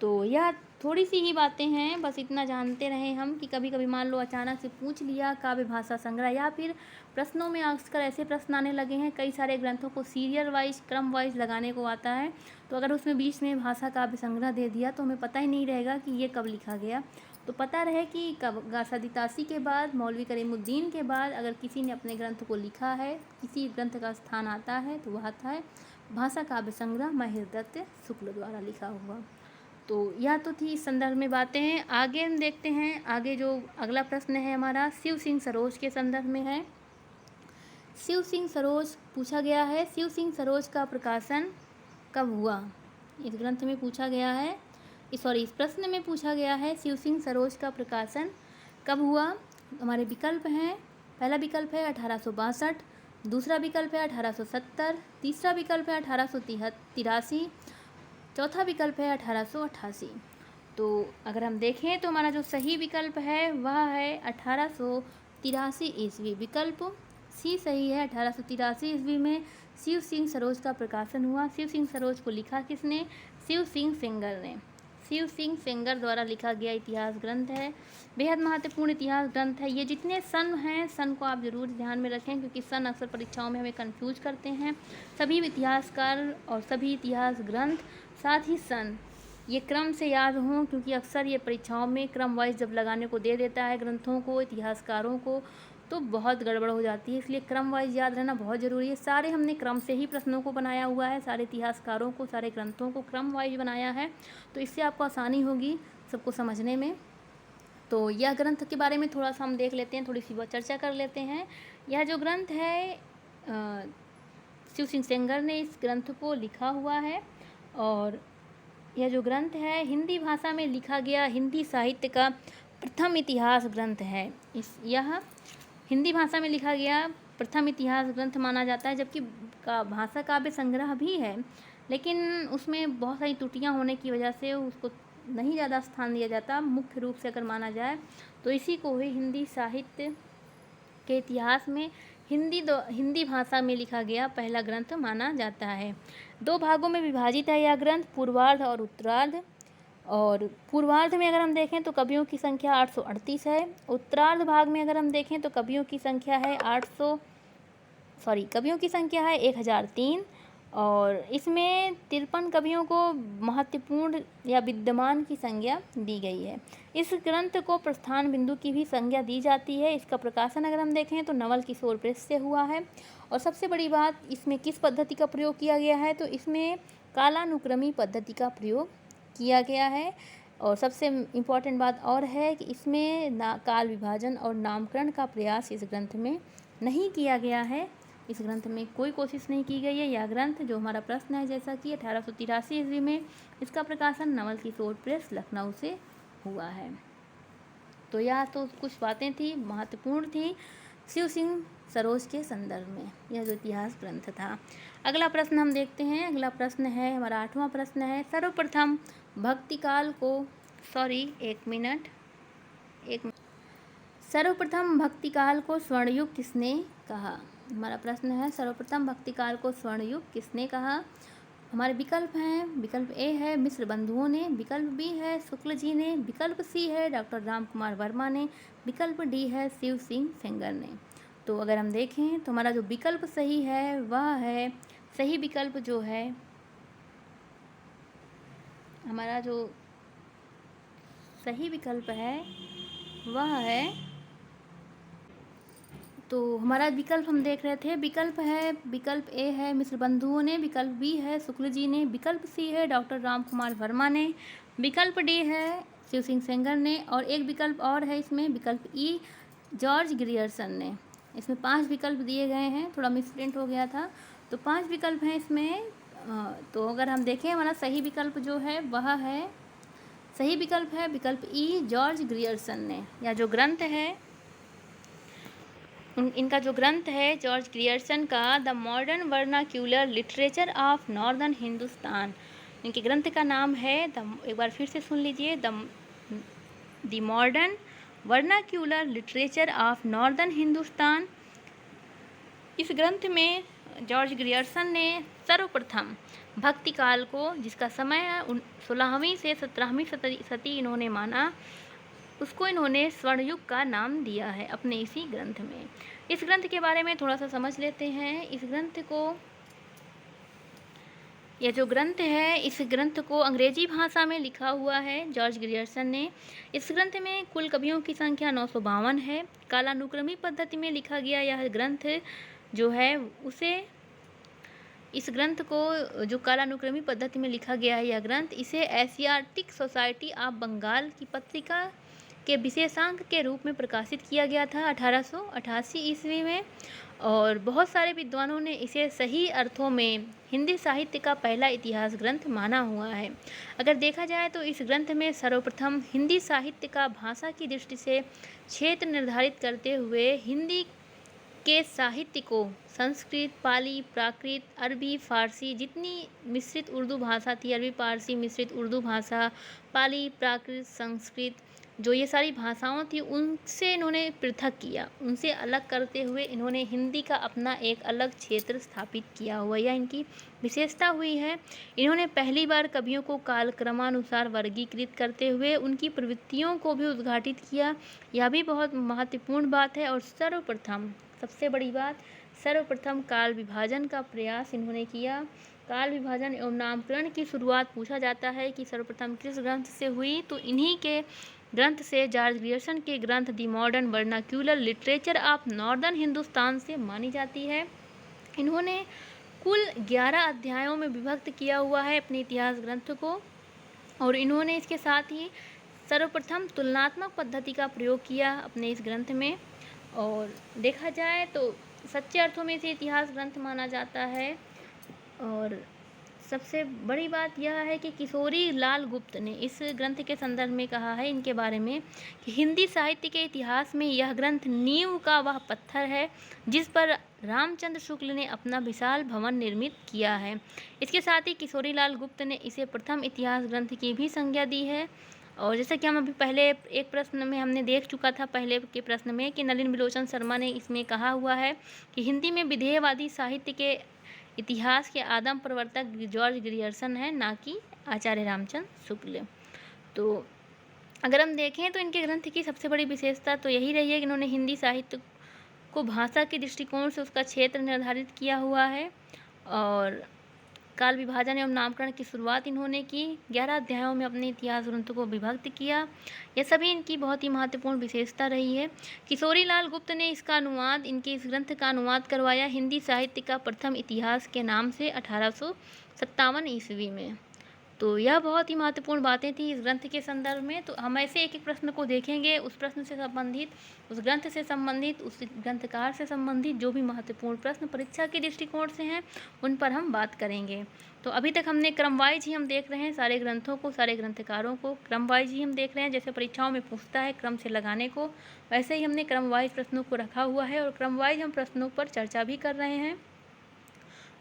तो यह थोड़ी सी ही बातें हैं, बस इतना जानते रहें हम कि कभी कभी मान लो अचानक से पूछ लिया काव्य भाषा संग्रह, या फिर प्रश्नों में अक्सर ऐसे प्रश्न आने लगे हैं, कई सारे ग्रंथों को सीरियल वाइज क्रम वाइज लगाने को आता है। तो अगर उसमें बीच में भाषा काव्य संग्रह दे दिया तो हमें पता ही नहीं रहेगा कि ये कब लिखा गया। तो पता रहे कि कब गारसादी तासी के बाद, मौलवी करीमुद्दीन के बाद अगर किसी ने अपने ग्रंथ को लिखा है, किसी ग्रंथ का स्थान आता है तो वह था भाषा काव्य संग्रह महेश दत्त शुक्ल द्वारा लिखा हुआ। तो यह तो थी इस संदर्भ में बातें। आगे हम देखते हैं, आगे जो अगला प्रश्न है हमारा शिव सिंह सरोज के संदर्भ में है। शिव सिंह सरोज पूछा गया है, शिव सिंह सरोज का प्रकाशन कब हुआ? इस ग्रंथ में पूछा गया है, इस प्रश्न में पूछा गया है शिव सिंह सरोज का प्रकाशन कब हुआ? हमारे विकल्प हैं, पहला विकल्प है 1862, दूसरा विकल्प है 1870, तीसरा विकल्प है 1883, चौथा विकल्प है 1888। तो अगर हम देखें तो हमारा जो सही विकल्प है वह है 1883 ईस्वी। विकल्प सी सही है। 1883 ईस्वी में शिव सिंह सरोज का प्रकाशन हुआ। शिव सिंह सरोज को लिखा किसने? शिव सिंह सेंगर ने। शिव सिंह सेंगर द्वारा लिखा गया इतिहास ग्रंथ है, बेहद महत्वपूर्ण इतिहास ग्रंथ है। ये जितने सन हैं, सन को आप ज़रूर ध्यान में रखें, क्योंकि सन अक्सर परीक्षाओं में हमें कंफ्यूज करते हैं। सभी इतिहासकार और सभी इतिहास ग्रंथ, साथ ही सन, ये क्रम से याद हों, क्योंकि अक्सर ये परीक्षाओं में क्रम वाइज जब लगाने को दे देता है ग्रंथों को, इतिहासकारों को, तो बहुत गड़बड़ हो जाती है। इसलिए क्रम वाइज याद रहना बहुत ज़रूरी है। सारे हमने क्रम से ही प्रश्नों को बनाया हुआ है, सारे इतिहासकारों को, सारे ग्रंथों को क्रम वाइज बनाया है, तो इससे आपको आसानी होगी सबको समझने में। तो यह ग्रंथ के बारे में थोड़ा सा हम देख लेते हैं, थोड़ी सी चर्चा कर लेते हैं। यह जो ग्रंथ है शिव सिंह सेंगर ने इस ग्रंथ को लिखा हुआ है, और यह जो ग्रंथ है हिंदी भाषा में लिखा गया हिंदी साहित्य का प्रथम इतिहास ग्रंथ है। यह हिंदी भाषा में लिखा गया प्रथम इतिहास ग्रंथ माना जाता है, जबकि भाषा काव्य संग्रह भी है, लेकिन उसमें बहुत सारी त्रुटियां होने की वजह से उसको नहीं ज़्यादा स्थान दिया जाता। मुख्य रूप से अगर माना जाए तो इसी को ही हिंदी साहित्य के इतिहास में हिंदी भाषा में लिखा गया पहला ग्रंथ माना जाता है। 2 भागों में विभाजित है यह ग्रंथ, पूर्वार्ध और उत्तरार्ध। और पूर्वार्ध में अगर हम देखें तो कवियों की संख्या 838 है। उत्तरार्ध भाग में अगर हम देखें तो कवियों की संख्या है 1003, और इसमें 53 कवियों को महत्वपूर्ण या विद्यमान की संज्ञा दी गई है। इस ग्रंथ को प्रस्थान बिंदु की भी संज्ञा दी जाती है। इसका प्रकाशन अगर हम देखें तो नवल किशोर प्रेस से हुआ है। और सबसे बड़ी बात, इसमें किस पद्धति का प्रयोग किया गया है? तो इसमें कालानुक्रमी पद्धति का प्रयोग किया गया है। और सबसे इम्पॉर्टेंट बात और है कि इसमें काल विभाजन और नामकरण का प्रयास इस ग्रंथ में नहीं किया गया है। इस ग्रंथ में कोई कोशिश नहीं की गई है। यह ग्रंथ जो हमारा प्रश्न है, जैसा कि 1883 ईस्वी में इसका प्रकाशन नवल किशोर प्रेस लखनऊ से हुआ है। तो यह तो कुछ बातें थी, महत्वपूर्ण थी शिव सिंह सरोज के संदर्भ में, यह जो इतिहास ग्रंथ था। अगला प्रश्न हम देखते हैं। अगला प्रश्न है हमारा 8वां प्रश्न है, सर्वप्रथम भक्तिकाल को सर्वप्रथम भक्तिकाल को स्वर्णयुग किसने कहा? हमारा प्रश्न है, सर्वप्रथम भक्तिकाल को स्वर्णयुग किसने कहा? हमारे विकल्प हैं, विकल्प ए है मिश्र बंधुओं ने, विकल्प बी है शुक्ल जी ने, विकल्प सी है डॉक्टर राम कुमार वर्मा ने, विकल्प डी है शिव सिंह सेंगर ने। तो अगर हम देखें तो हमारा जो विकल्प सही है वह है, सही विकल्प जो है, हमारा जो सही विकल्प है वह है, तो हमारा विकल्प हम देख रहे थे, विकल्प ए है मिश्र बंधुओं ने, विकल्प बी है शुक्ल जी ने, विकल्प सी है डॉक्टर राम कुमार वर्मा ने, विकल्प डी है शिव सिंह सेंगर ने, और एक विकल्प और है इसमें, विकल्प ई जॉर्ज ग्रियर्सन ने। इसमें 5 विकल्प दिए गए हैं, थोड़ा मिसप्रिंट हो गया था, तो 5 विकल्प हैं इसमें। तो अगर हम देखें हमारा सही विकल्प जो है वह है, सही विकल्प है विकल्प ई जॉर्ज ग्रियर्सन ने। या जो ग्रंथ है इनका जो ग्रंथ है जॉर्ज ग्रियर्सन का the modern vernacular literature of northern Hindustan, इनके ग्रंथ का नाम है एक बार फिर से सुन लीजिए, the modern vernacular literature of northern Hindustan. इस ग्रंथ में जॉर्ज ग्रियर्सन ने सर्वप्रथम भक्ति काल को, जिसका समय 16वीं से 17वीं सदी इन्होंने माना, उसको इन्होंने स्वर्णयुग का नाम दिया है अपने इसी ग्रंथ में। इस ग्रंथ के बारे में थोड़ा सा समझ लेते हैं। इस ग्रंथ को, यह जो ग्रंथ है इस ग्रंथ को अंग्रेजी भाषा में लिखा हुआ है जॉर्ज ग्रियर्सन ने। इस ग्रंथ में कुल कवियों की संख्या 952 है। कालानुक्रमी पद्धति में लिखा गया यह ग्रंथ जो है उसे, इस ग्रंथ को जो कालानुक्रमी पद्धति में लिखा गया है यह ग्रंथ, इसे एशियाटिक सोसाइटी ऑफ बंगाल की पत्रिका के विशेषांक के रूप में प्रकाशित किया गया था 1888 ईस्वी में। और बहुत सारे विद्वानों ने इसे सही अर्थों में हिंदी साहित्य का पहला इतिहास ग्रंथ माना हुआ है। अगर देखा जाए तो इस ग्रंथ में सर्वप्रथम हिंदी साहित्य का भाषा की दृष्टि से क्षेत्र निर्धारित करते हुए हिंदी के साहित्य को संस्कृत, पाली, प्राकृत, अरबी, फारसी जितनी मिश्रित उर्दू भाषा थी, अरबी, फारसी, मिश्रित उर्दू भाषा, पाली, प्राकृत, संस्कृत, जो ये सारी भाषाओं थी उनसे इन्होंने पृथक किया, उनसे अलग करते हुए इन्होंने हिंदी का अपना एक अलग क्षेत्र स्थापित किया हुआ, यह इनकी विशेषता हुई है। इन्होंने पहली बार कवियों को कालक्रमानुसार वर्गीकृत करते हुए उनकी प्रवृत्तियों को भी उद्घाटित किया, यह भी बहुत महत्वपूर्ण बात है। और सर्वप्रथम, सबसे बड़ी बात, सर्वप्रथम काल विभाजन का प्रयास इन्होंने किया। काल विभाजन एवं नामकरण की शुरुआत पूछा जाता है कि सर्वप्रथम किस ग्रंथ से हुई, तो इन्हीं के ग्रंथ से, जॉर्ज ग्रियर्सन के ग्रंथ दी modern vernacular literature of northern Hindustan से मानी जाती है। इन्होंने कुल 11 अध्यायों में विभक्त किया हुआ है अपने इतिहास ग्रंथ को, और इन्होंने इसके साथ ही सर्वप्रथम तुलनात्मक पद्धति का प्रयोग किया अपने इस ग्रंथ में। और देखा जाए तो सच्चे अर्थों में इसे इतिहास ग्रंथ माना जाता है। और सबसे बड़ी बात यह है कि किशोरी लाल गुप्त ने इस ग्रंथ के संदर्भ में कहा है इनके बारे में कि हिंदी साहित्य के इतिहास में यह ग्रंथ नींव का वह पत्थर है जिस पर रामचंद्र शुक्ल ने अपना विशाल भवन निर्मित किया है। इसके साथ ही किशोरी लाल गुप्त ने इसे प्रथम इतिहास ग्रंथ की भी संज्ञा दी है। और जैसा कि हम अभी पहले एक प्रश्न में हमने देख चुका था, पहले के प्रश्न में, कि नलिन बिलोचन शर्मा ने इसमें कहा हुआ है कि हिंदी में विधेयवादी साहित्य के इतिहास के आदम प्रवर्तक जॉर्ज ग्रियर्सन है, ना कि आचार्य रामचंद्र शुक्ल। तो अगर हम देखें तो इनके ग्रंथ की सबसे बड़ी विशेषता तो यही रही है कि इन्होंने हिंदी साहित्य को भाषा के दृष्टिकोण से उसका क्षेत्र निर्धारित किया हुआ है। और काल विभाजन एवं नामकरण की शुरुआत इन्होंने की, 11 अध्यायों में अपने इतिहास ग्रंथों को विभक्त किया। यह सभी इनकी बहुत ही महत्वपूर्ण विशेषता रही है। किशोरी लाल गुप्त ने इसका अनुवाद, इनके इस ग्रंथ का अनुवाद करवाया हिंदी साहित्य का प्रथम इतिहास के नाम से 1857 ईस्वी में। तो यह बहुत ही महत्वपूर्ण बातें थी इस ग्रंथ के संदर्भ में। तो हम ऐसे एक एक प्रश्न को देखेंगे, उस प्रश्न से संबंधित, उस ग्रंथ से संबंधित, उस ग्रंथकार से संबंधित जो भी महत्वपूर्ण प्रश्न परीक्षा के दृष्टिकोण से हैं उन पर हम बात करेंगे। तो अभी तक हमने क्रम वाइज ही हम देख रहे हैं सारे ग्रंथों को, सारे ग्रंथकारों को क्रम वाइज ही हम देख रहे हैं। जैसे परीक्षाओं में पूछता है क्रम से लगाने को, वैसे ही हमने क्रम वाइज प्रश्नों को रखा हुआ है और क्रम वाइज हम प्रश्नों पर चर्चा भी कर रहे हैं।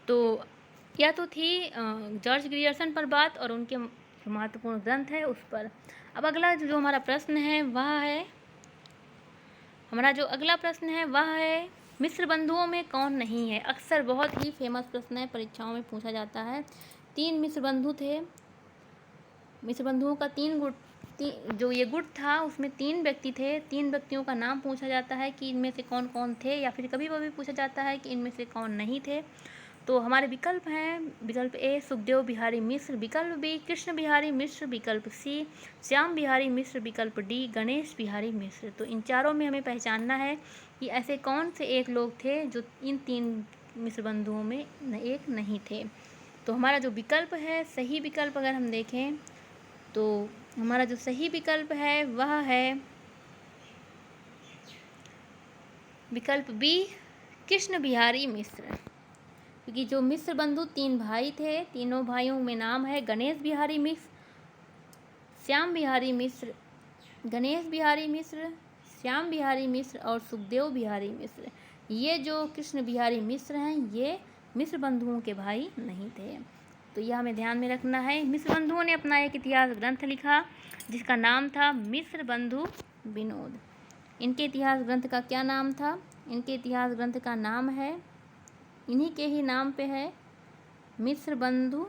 तो यह तो थी जॉर्ज ग्रियर्सन पर बात और उनके जो महत्वपूर्ण ग्रंथ है उस पर। अब अगला जो हमारा प्रश्न है वह है, हमारा जो अगला प्रश्न है वह है मिस्र बंधुओं में कौन नहीं है। अक्सर बहुत ही फेमस प्रश्न है, परीक्षाओं में पूछा जाता है। 3 मिस्र बंधु थे, मिस्र बंधुओं का 3 गुट, जो ये गुट था उसमें 3 व्यक्ति थे। 3 व्यक्तियों का नाम पूछा जाता है कि इनमें से कौन कौन थे, या फिर कभी कभी पूछा जाता है कि इनमें से कौन नहीं थे। तो हमारे विकल्प हैं, विकल्प ए सुखदेव बिहारी मिश्र, विकल्प बी कृष्ण बिहारी मिश्र, विकल्प सी श्याम बिहारी मिश्र, विकल्प डी गणेश बिहारी मिश्र। तो इन चारों में हमें पहचानना है कि ऐसे कौन से एक लोग थे जो इन 3 मिश्र बंधुओं में एक नहीं थे। तो हमारा जो विकल्प है, सही विकल्प अगर हम देखें तो हमारा जो सही विकल्प है वह है विकल्प बी कृष्ण बिहारी मिश्र। क्योंकि जो मिश्र बंधु 3 भाई थे, तीनों भाइयों में नाम है गणेश बिहारी मिश्र, श्याम बिहारी मिश्र, गणेश बिहारी मिश्र, श्याम बिहारी मिश्र और सुखदेव बिहारी मिश्र। ये जो कृष्ण बिहारी मिश्र हैं ये मिश्र बंधुओं के भाई नहीं थे। तो यह हमें ध्यान में रखना है। मिश्र बंधुओं ने अपना एक इतिहास ग्रंथ लिखा जिसका नाम था मिश्र बंधु विनोद। इनके इतिहास ग्रंथ का क्या नाम था? इनके इतिहास ग्रंथ का नाम है, इन्हीं के ही नाम पे है, मिश्र बंधु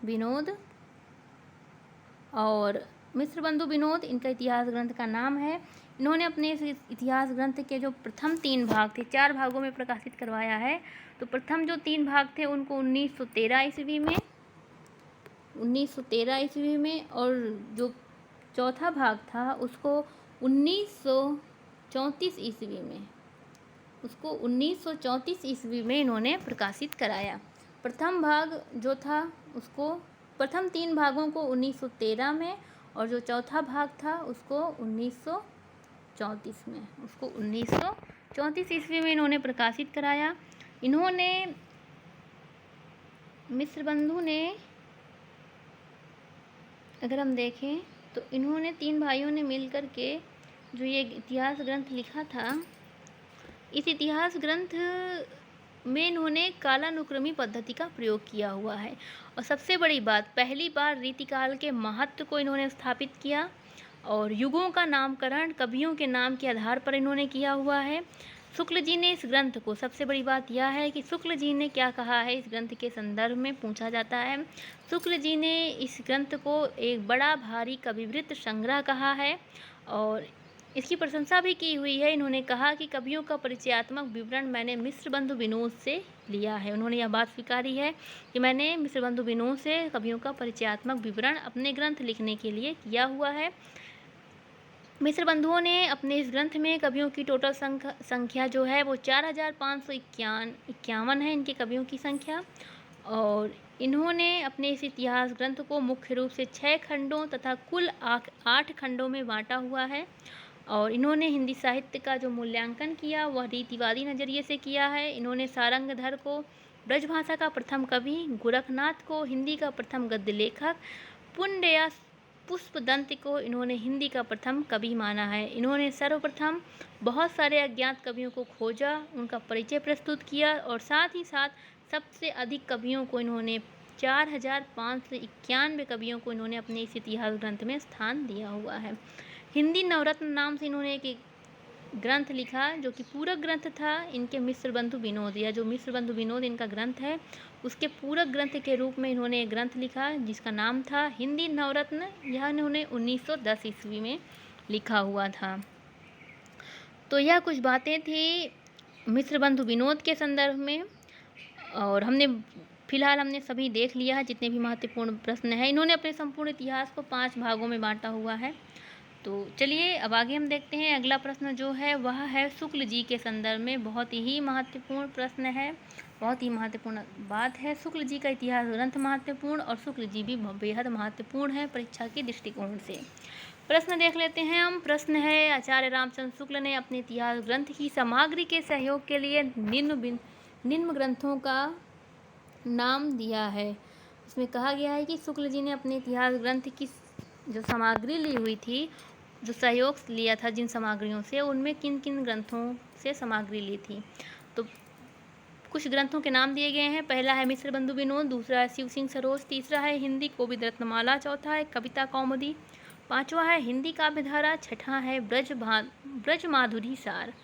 विनोद। और मिश्र बंधु विनोद इनका इतिहास ग्रंथ का नाम है। इन्होंने अपने इस इतिहास ग्रंथ के जो प्रथम 3 भाग थे, 4 भागों में प्रकाशित करवाया है। तो प्रथम जो 3 भाग थे उनको 1913 ईस्वी में, 1913 ईस्वी में, और जो चौथा भाग था उसको 1934 ईस्वी में, उसको 1934 ईस्वी में इन्होंने प्रकाशित कराया। प्रथम भाग जो था उसको, प्रथम 3 भागों को 1913 में, और जो चौथा भाग था उसको 1934 में, उसको 1934 34 ईस्वी में इन्होंने प्रकाशित कराया। इन्होंने मिश्र बंधु ने, अगर हम देखें तो इन्होंने 3 भाइयों ने मिलकर के जो ये इतिहास ग्रंथ लिखा था, इस इतिहास ग्रंथ में इन्होंने कालानुक्रमी पद्धति का प्रयोग किया हुआ है। और सबसे बड़ी बात, पहली बार रीतिकाल के महत्व को इन्होंने स्थापित किया और युगों का नामकरण कवियों के नाम के आधार पर इन्होंने किया हुआ है। शुक्ल जी ने इस ग्रंथ को, सबसे बड़ी बात यह है कि शुक्ल जी ने क्या कहा है इस ग्रंथ के संदर्भ में पूछा जाता है। शुक्ल जी ने इस ग्रंथ को एक बड़ा भारी कविवृत्त संग्रह कहा है और इसकी प्रशंसा भी की हुई है। इन्होंने कहा कि कवियों का परिचयात्मक विवरण मैंने मिश्र बंधु विनोद से लिया है। उन्होंने यह बात स्वीकारी है कि मैंने मिश्र बंधु विनोद से कवियों का परिचयात्मक विवरण अपने ग्रंथ लिखने के लिए किया हुआ है। मिश्र बंधुओं ने अपने इस ग्रंथ में कवियों की टोटल संख्या जो है वो 4551 है इनके कवियों की संख्या। और इन्होंने अपने इस इतिहास ग्रंथ को मुख्य रूप से 6 खंडों तथा कुल 8 खंडों में बांटा हुआ है। और इन्होंने हिंदी साहित्य का जो मूल्यांकन किया वह रीतिवादी नज़रिए से किया है। इन्होंने सारंगधर को ब्रजभाषा का प्रथम कवि, गोरखनाथ को हिंदी का प्रथम गद्य लेखक, पुंडया पुष्पदंत को इन्होंने हिंदी का प्रथम कवि माना है। इन्होंने सर्वप्रथम बहुत सारे अज्ञात कवियों को खोजा, उनका परिचय प्रस्तुत किया और साथ ही साथ सबसे अधिक कवियों को इन्होंने 4591 कवियों को इन्होंने अपने इस इतिहास ग्रंथ में स्थान दिया हुआ है। हिंदी नवरत्न नाम से इन्होंने एक ग्रंथ लिखा जो कि पूरक ग्रंथ था इनके मिश्र बंधु विनोद, या जो मिश्र बंधु विनोद इनका ग्रंथ है उसके पूरक ग्रंथ के रूप में इन्होंने एक ग्रंथ लिखा जिसका नाम था हिंदी नवरत्न। यह इन्होंने 1910 ईस्वी में लिखा हुआ था। तो यह कुछ बातें थी मिश्र बंधु विनोद के संदर्भ में और फिलहाल हमने सभी देख लिया है जितने भी महत्वपूर्ण प्रश्न हैं। इन्होंने अपने संपूर्ण इतिहास को 5 भागों में बांटा हुआ है। तो चलिए अब आगे हम देखते हैं। अगला प्रश्न जो है वह है शुक्ल जी के संदर्भ में। बहुत ही महत्वपूर्ण प्रश्न है, बहुत ही महत्वपूर्ण बात है। शुक्ल जी का इतिहास ग्रंथ महत्वपूर्ण और शुक्ल जी भी बेहद महत्वपूर्ण है परीक्षा के दृष्टिकोण से। प्रश्न देख लेते हैं हम। प्रश्न है, आचार्य रामचंद्र शुक्ल ने अपने इतिहास ग्रंथ की सामग्री के सहयोग के लिए निम्न ग्रंथों का नाम दिया है। इसमें कहा गया है कि शुक्ल जी ने अपने इतिहास ग्रंथ की जो सामग्री ली हुई थी, जो सहयोग लिया था जिन सामग्रियों से, उनमें किन किन ग्रंथों से सामग्री ली थी। तो कुछ ग्रंथों के नाम दिए गए हैं। पहला है मिश्र बंधु विनोद, दूसरा है शिव सिंह सरोज, तीसरा है हिंदी कोविद रत्नमाला, चौथा है कविता कौमुदी, पांचवा है हिंदी काव्यधारा, छठा है ब्रज माधुरी सार।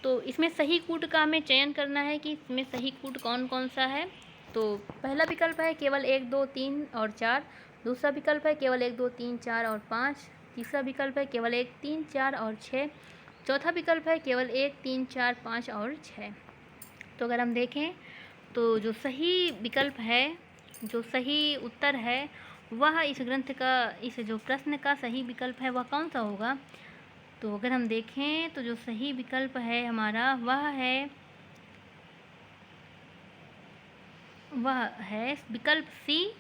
तो इसमें सही कूट का हमें चयन करना है कि इसमें सही कूट कौन कौन सा है। तो पहला विकल्प है केवल 1, 2, 3 और 4, दूसरा विकल्प है केवल 1, 2, 3, 4 और 5, तीसरा विकल्प है केवल 1, 3, 4 और 6, चौथा विकल्प है केवल 1, 3, 4, 5 और 6। तो अगर हम देखें तो जो सही विकल्प है, जो सही उत्तर है वह इस ग्रंथ का, इस जो प्रश्न का सही विकल्प है वह कौन सा होगा। तो अगर हम देखें तो जो सही विकल्प है हमारा वह है विकल्प सी,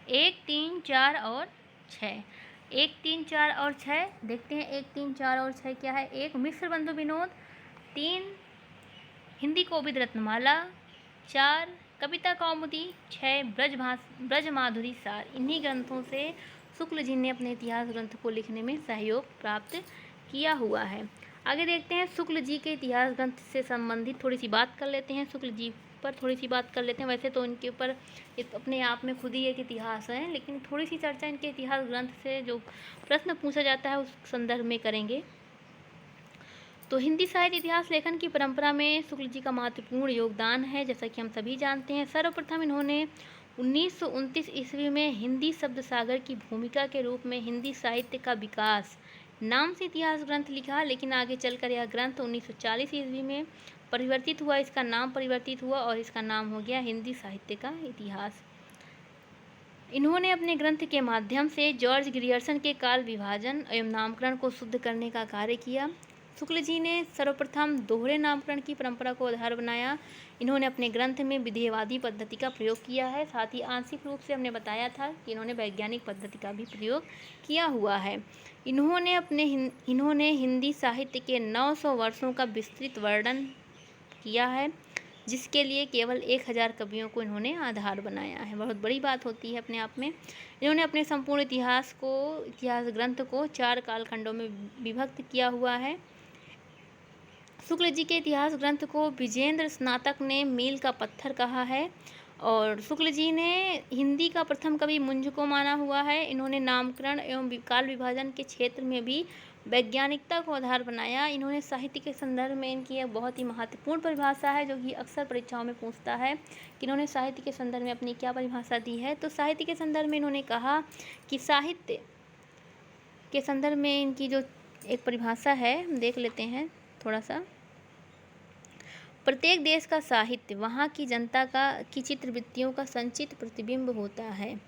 1, 3, 4 और 6। 1, 3, 4 और 6 देखते हैं। 1, 3, 4 और 6 क्या है। 1 मिश्र बंधु विनोद, 3 हिंदी कोविद रत्नमाला, 4 कविता कौमुदी, 6 ब्रज माधुरी सार। इन्हीं ग्रंथों से शुक्ल जी ने अपने इतिहास ग्रंथ को लिखने में सहयोग प्राप्त किया हुआ है। आगे देखते हैं शुक्ल जी के इतिहास ग्रंथ से संबंधित थोड़ी सी बात कर लेते हैं। शुक्ल जी पर थोड़ी सी बात कर लेते हैं। वैसे तो इनके ऊपर अपने आप में खुद ही एक इतिहास है, लेकिन थोड़ी सी चर्चा इनके इतिहास ग्रंथ से जो प्रश्न पूछा जाता है उस संदर्भ में करेंगे। तो हिंदी साहित्य इतिहास लेखन की परंपरा में शुक्ल जी का महत्वपूर्ण योगदान है, जैसा कि हम सभी जानते हैं। सर्वप्रथम इन्होंने 1929 ईस्वी में हिंदी शब्द सागर की भूमिका के रूप में हिंदी साहित्य का विकास नाम से इतिहास ग्रंथ लिखा, लेकिन आगे चलकर यह ग्रंथ 1940 ईस्वी में परिवर्तित हुआ, इसका नाम परिवर्तित हुआ और इसका नाम हो गया हिंदी साहित्य का इतिहास। इन्होंने अपने ग्रंथ के माध्यम से जॉर्ज ग्रियर्सन के काल विभाजन एवं नामकरण को शुद्ध करने का कार्य किया। शुक्ल जी ने सर्वप्रथम दोहरे नामकरण की परंपरा को आधार बनाया। इन्होंने अपने ग्रंथ में विधेयवादी पद्धति का प्रयोग किया है। साथ ही आंशिक रूप से हमने बताया था कि इन्होंने वैज्ञानिक पद्धति का भी प्रयोग किया हुआ है। इन्होंने हिंदी साहित्य के 900 वर्षों का विस्तृत वर्णन किया है, जिसके लिए केवल 1000 कवियों को इन्होंने आधार बनाया है। बहुत बड़ी बात होती है अपने आप में। इन्होंने अपने संपूर्ण इतिहास ग्रंथ को 4 कालखंडों में विभक्त किया हुआ है। शुक्ल जी के इतिहास ग्रंथ को विजेंद्र स्नातक ने मील का पत्थर कहा है और शुक्ल जी ने हिंदी का प्रथम कवि मुंज को माना हुआ है। इन्होंने नामकरण एवं काल विभाजन के क्षेत्र में भी वैज्ञानिकता को आधार बनाया। इन्होंने साहित्य के संदर्भ में इनकी एक बहुत ही महत्वपूर्ण परिभाषा है, जो कि अक्सर परीक्षाओं में पूछता है कि इन्होंने साहित्य के संदर्भ में अपनी क्या परिभाषा दी है। तो साहित्य के संदर्भ में इन्होंने कहा कि साहित्य के संदर्भ में इनकी जो एक परिभाषा है हम देख लेते हैं थोड़ा सा। प्रत्येक देश का साहित्य वहाँ की जनता की चित्रवृत्तियों का संचित प्रतिबिंब होता है।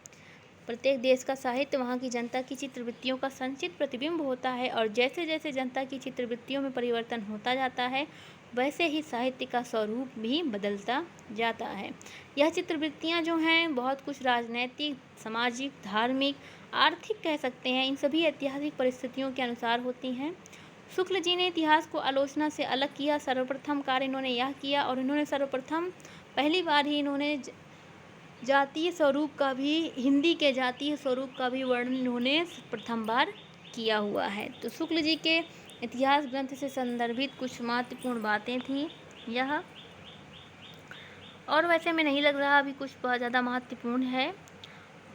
प्रत्येक देश का साहित्य वहाँ की जनता की चित्रवृत्तियों का संचित प्रतिबिंब होता है और जैसे जैसे जनता की चित्रवृत्तियों में परिवर्तन होता जाता है, वैसे ही साहित्य का स्वरूप भी बदलता जाता है। यह चित्रवृत्तियाँ जो हैं बहुत कुछ राजनैतिक, सामाजिक, धार्मिक, आर्थिक कह सकते हैं, इन सभी ऐतिहासिक परिस्थितियों के अनुसार होती हैं। शुक्ल जी ने इतिहास को आलोचना से अलग किया। सर्वप्रथम कार्य इन्होंने यह किया और इन्होंने सर्वप्रथम पहली बार ही इन्होंने जातीय स्वरूप का भी, हिंदी के जातीय स्वरूप का भी वर्णन इन्होंने प्रथम बार किया हुआ है। तो शुक्ल जी के इतिहास ग्रंथ से संदर्भित कुछ महत्वपूर्ण बातें थी यह, और वैसे में नहीं लग रहा अभी कुछ बहुत ज़्यादा महत्वपूर्ण है।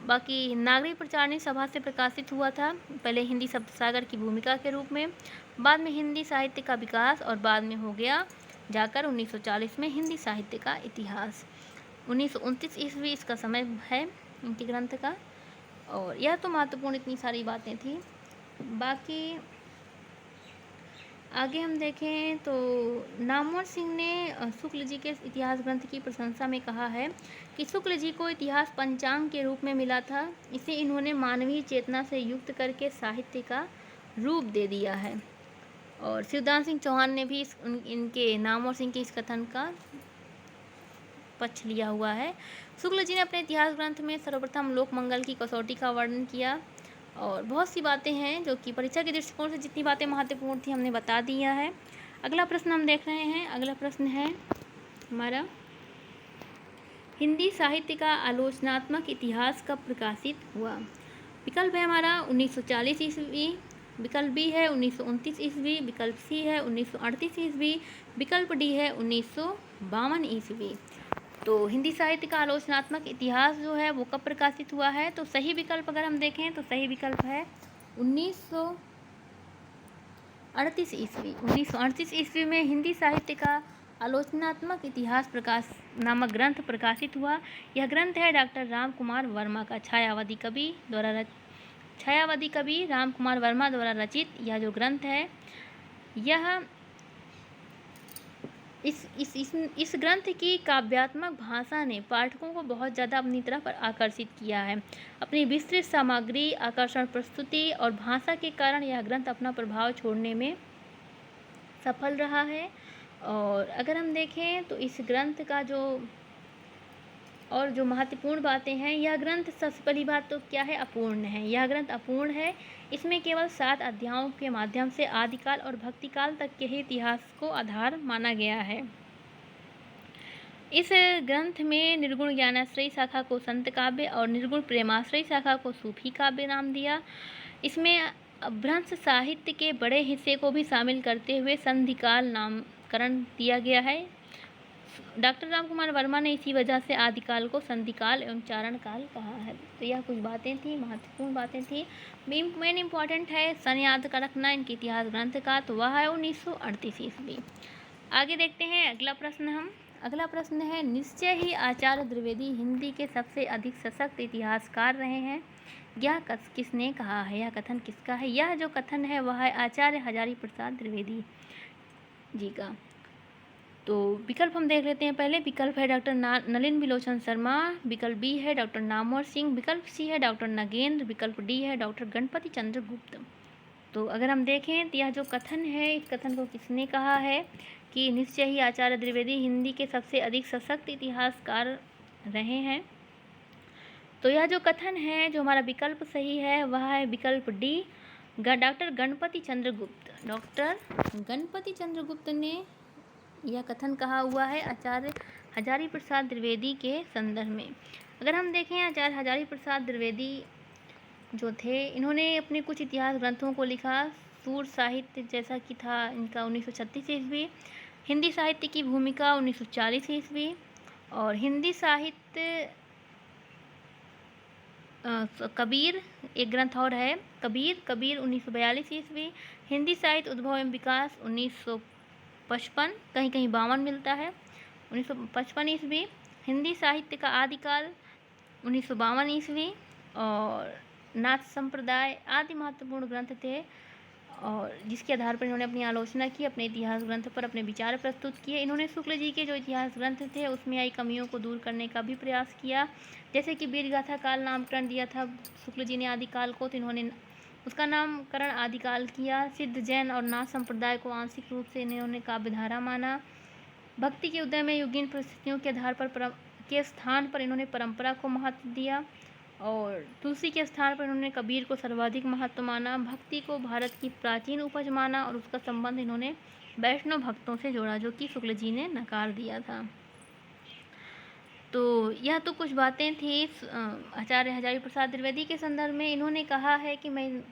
बाकी नागरिक प्रचारणी सभा से प्रकाशित हुआ था, पहले हिंदी शब्द सागर की भूमिका के रूप में, बाद में हिंदी साहित्य का विकास और बाद में हो गया जाकर 1940 में हिंदी साहित्य का इतिहास। 1929 ईस्वी इसका समय है इनके ग्रंथ का। और यह तो महत्वपूर्ण इतनी सारी बातें थी। बाकी आगे हम देखें तो नामवर सिंह ने शुक्ल जी के इतिहास ग्रंथ की प्रशंसा में कहा है कि शुक्ल जी को इतिहास पंचांग के रूप में मिला था। इसे इन्होंने मानवीय चेतना से युक्त करके साहित्य का रूप दे दिया है। और शिवदान सिंह चौहान ने भी इनके नामवर सिंह के इस कथन का पक्ष लिया हुआ है। शुक्ल जी ने अपने इतिहास ग्रंथ में सर्वप्रथम लोक मंगल की कसौटी का वर्णन किया और बहुत सी बातें हैं जो कि परीक्षा के दृष्टिकोण से जितनी बातें महत्वपूर्ण थी हमने बता दिया है। अगला प्रश्न हम देख रहे हैं। अगला प्रश्न है हमारा, हिंदी साहित्य का आलोचनात्मक इतिहास कब प्रकाशित हुआ? विकल्प है हमारा 1940 ईस्वी, विकल्प बी है 1929 ईस्वी, विकल्प सी है 1938 ईस्वी, विकल्प डी है 1952 ईस्वी। तो हिंदी साहित्य का आलोचनात्मक इतिहास जो है वो कब प्रकाशित हुआ है? तो सही विकल्प अगर हम देखें तो सही विकल्प है 1938 ईस्वी। 1938 ईस्वी में हिंदी साहित्य का आलोचनात्मक इतिहास प्रकाश नामक ग्रंथ प्रकाशित हुआ। यह ग्रंथ है डॉक्टर राम कुमार वर्मा का, छायावादी कवि राम कुमार वर्मा द्वारा रचित यह जो ग्रंथ है, यह इस ग्रंथ की काव्यात्मक भाषा ने पाठकों को बहुत ज़्यादा अपनी तरफ आकर्षित किया है। अपनी विस्तृत सामग्री, आकर्षण प्रस्तुति और भाषा के कारण यह ग्रंथ अपना प्रभाव छोड़ने में सफल रहा है। और अगर हम देखें तो इस ग्रंथ का जो महत्वपूर्ण बातें हैं, यह ग्रंथ सबसे पहली बात तो क्या है, अपूर्ण है। यह ग्रंथ अपूर्ण है। इसमें केवल 7 अध्यायों के माध्यम से आदिकाल और भक्तिकाल तक के ही इतिहास को आधार माना गया है। इस ग्रंथ में निर्गुण ज्ञानाश्रयी शाखा को संत काव्य और निर्गुण प्रेमाश्रयी शाखा को सूफी काव्य नाम दिया। इसमें अपभ्रंश साहित्य के बड़े हिस्से को भी शामिल करते हुए संधिकाल नामकरण दिया गया है। डॉक्टर राम कुमार वर्मा ने इसी वजह से आदिकाल को संधिकाल एवं चारण काल कहा है। तो यह कुछ बातें थी, महत्वपूर्ण बातें थी। मेन इम्पॉर्टेंट है सन याद का रखना इनके इतिहास ग्रंथ का, तो वह है 1938 ईस्वी। आगे देखते हैं अगला प्रश्न अगला प्रश्न है, निश्चय ही आचार्य द्विवेदी हिंदी के सबसे अधिक सशक्त इतिहासकार रहे हैं। यह किसने कहा है? यह कथन किसका है? यह जो कथन है वह है आचार्य हजारी प्रसाद द्विवेदी जी का। तो विकल्प हम देख लेते हैं। पहले विकल्प है डॉक्टर नलिन बिलोचन शर्मा, विकल्प बी है डॉक्टर नामवर सिंह, विकल्प सी है डॉक्टर नगेंद्र, विकल्प डी है डॉक्टर गणपति चंद्र गुप्त। तो अगर हम देखें तो यह जो कथन है, इस कथन को किसने कहा है? कि निश्चय ही आचार्य द्विवेदी हिंदी के सबसे अधिक सशक्त इतिहासकार रहे हैं। तो यह जो कथन है, जो हमारा विकल्प सही है, वह है विकल्प डी, डॉक्टर गणपति चंद्र गुप्त। डॉक्टर गणपति चंद्र गुप्त ने यह कथन कहा हुआ है आचार्य हजारी प्रसाद द्विवेदी के संदर्भ में। अगर हम देखें, आचार्य हजारी प्रसाद द्विवेदी जो थे, इन्होंने अपने कुछ इतिहास ग्रंथों को लिखा। सूर साहित्य जैसा कि था इनका 1936 ईस्वी, हिंदी साहित्य की भूमिका 1940 ईस्वी, और हिंदी साहित्य कबीर एक ग्रंथ और है, कबीर 1942 ईस्वी, हिंदी साहित्य उद्भव एवं विकास 1955, कहीं कहीं 52 मिलता है, 1955 ईस्वी, हिंदी साहित्य का आदिकाल 1952 ईस्वी, और नाथ संप्रदाय आदि महत्वपूर्ण ग्रंथ थे, और जिसके आधार पर इन्होंने अपनी आलोचना की, अपने इतिहास ग्रंथ पर अपने विचार प्रस्तुत किए। इन्होंने शुक्ल जी के जो इतिहास ग्रंथ थे उसमें आई कमियों को दूर करने का भी प्रयास किया। जैसे कि वीरगाथा काल नामकरण दिया था शुक्ल जी ने आदिकाल को, तो इन्होंने उसका नामकरण आदिकाल किया। सिद्ध जैन और नाथ संप्रदाय को आंशिक रूप से इन्होंने काव्यधारा माना। भक्ति के उदय में युगीन परिस्थितियों के आधार पर के स्थान पर इन्होंने परंपरा को महत्व दिया, और तुलसी के स्थान पर इन्होंने कबीर को सर्वाधिक महत्व माना। भक्ति को भारत की प्राचीन उपज माना, और उसका संबंध इन्होंने वैष्णव भक्तों से जोड़ा, जो कि शुक्ल जी ने नकार दिया था। तो यह तो कुछ बातें थी आचार्य हजारी प्रसाद द्विवेदी के संदर्भ में। इन्होंने कहा है कि मैं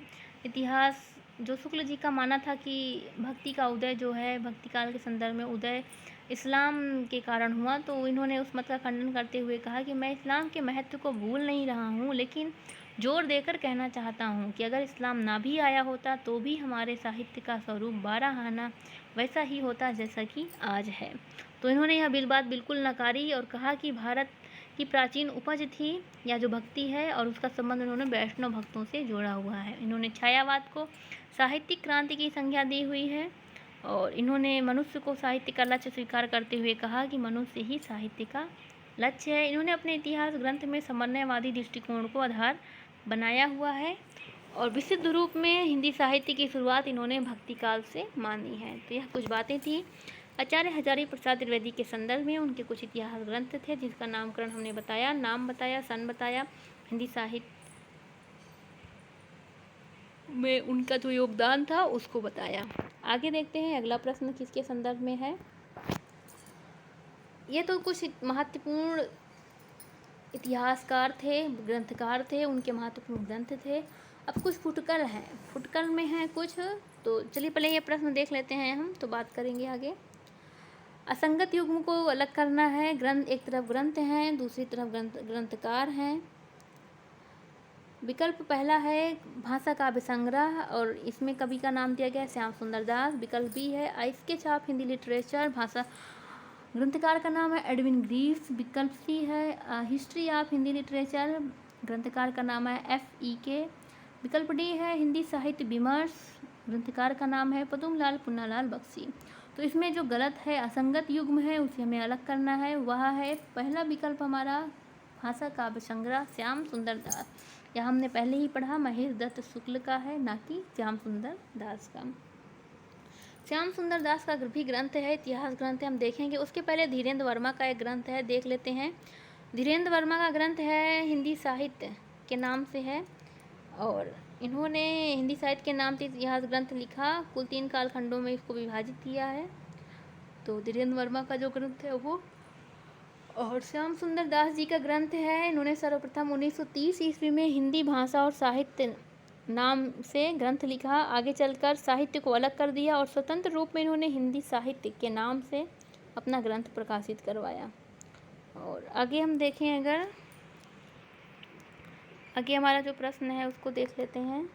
इतिहास जो शुक्ल जी का माना था कि भक्ति का उदय जो है, भक्ति काल के संदर्भ में उदय इस्लाम के कारण हुआ, तो इन्होंने उस मत का खंडन करते हुए कहा कि मैं इस्लाम के महत्व को भूल नहीं रहा हूँ, लेकिन जोर देकर कहना चाहता हूँ कि अगर इस्लाम ना भी आया होता तो भी हमारे साहित्य का स्वरूप 12 आना वैसा ही होता जैसा कि आज है। तो इन्होंने यह बात बिल्कुल नकारी और कहा कि भारत की प्राचीन उपज थी या जो भक्ति है, और उसका संबंध उन्होंने वैष्णव भक्तों से जोड़ा हुआ है। इन्होंने छायावाद को साहित्यिक क्रांति की संज्ञा दी हुई है, और इन्होंने मनुष्य को साहित्य का लक्ष्य स्वीकार करते हुए कहा कि मनुष्य ही साहित्य का लक्ष्य है। इन्होंने अपने इतिहास ग्रंथ में समन्वयवादी दृष्टिकोण को आधार बनाया हुआ है, और विशुद्ध रूप में हिंदी साहित्य की शुरुआत इन्होंने भक्ति काल से मानी है। तो यह कुछ बातें थी आचार्य हजारी प्रसाद द्विवेदी के संदर्भ में। उनके कुछ इतिहास ग्रंथ थे जिसका नामकरण हमने बताया, नाम बताया, सन बताया, हिंदी साहित्य में उनका जो योगदान था उसको बताया। आगे देखते हैं अगला प्रश्न किसके संदर्भ में है। ये तो कुछ महत्वपूर्ण इतिहासकार थे, ग्रंथकार थे, उनके महत्वपूर्ण ग्रंथ थे। अब कुछ फुटकल हैं, फुटकल में हैं कुछ, तो चलिए पहले ये प्रश्न देख लेते हैं हम, तो बात करेंगे आगे। असंगत युग्म को अलग करना है। ग्रंथ एक तरफ ग्रंथ हैं, दूसरी तरफ ग्रंथकार हैं। विकल्प पहला है भाषा काव्य संग्रह, और इसमें कवि का नाम दिया गया है श्याम सुंदर दास। विकल्प बी है आइस के छाप हिंदी लिटरेचर, भाषा ग्रंथकार का नाम है एडविन ग्रीव्स। विकल्प सी है हिस्ट्री ऑफ हिंदी लिटरेचर, ग्रंथकार का नाम है FEK। विकल्प डी है हिंदी साहित्य विमर्श, ग्रंथकार का नाम है पदुमलाल पुन्नालाल बख्शी। तो इसमें जो गलत है, असंगत युग्म है, उसे हमें अलग करना है। वह है पहला विकल्प हमारा भाषा काव्य संग्रह श्याम सुंदर दास। यह हमने पहले ही पढ़ा, महेश दत्त शुक्ल का है, ना कि श्याम सुंदर दास का। श्याम सुंदर दास का भी ग्रंथ है, इतिहास ग्रंथ है, हम देखेंगे। उसके पहले धीरेन्द्र वर्मा का एक ग्रंथ है, देख लेते हैं। धीरेन्द्र वर्मा का ग्रंथ है हिंदी साहित्य के नाम से है, और इन्होंने हिंदी साहित्य के नाम से इतिहास ग्रंथ लिखा। कुल 3 कालखंडों में इसको विभाजित किया है। तो धीरेन्द्र वर्मा का जो ग्रंथ है वो, और श्याम सुंदर दास जी का ग्रंथ है, इन्होंने सर्वप्रथम 1930 ईस्वी में हिंदी भाषा और साहित्य नाम से ग्रंथ लिखा। आगे चलकर साहित्य को अलग कर दिया और स्वतंत्र रूप में इन्होंने हिंदी साहित्य के नाम से अपना ग्रंथ प्रकाशित करवाया। और आगे हम देखें, अगर आगे हमारा जो प्रश्न है उसको देख लेते हैं।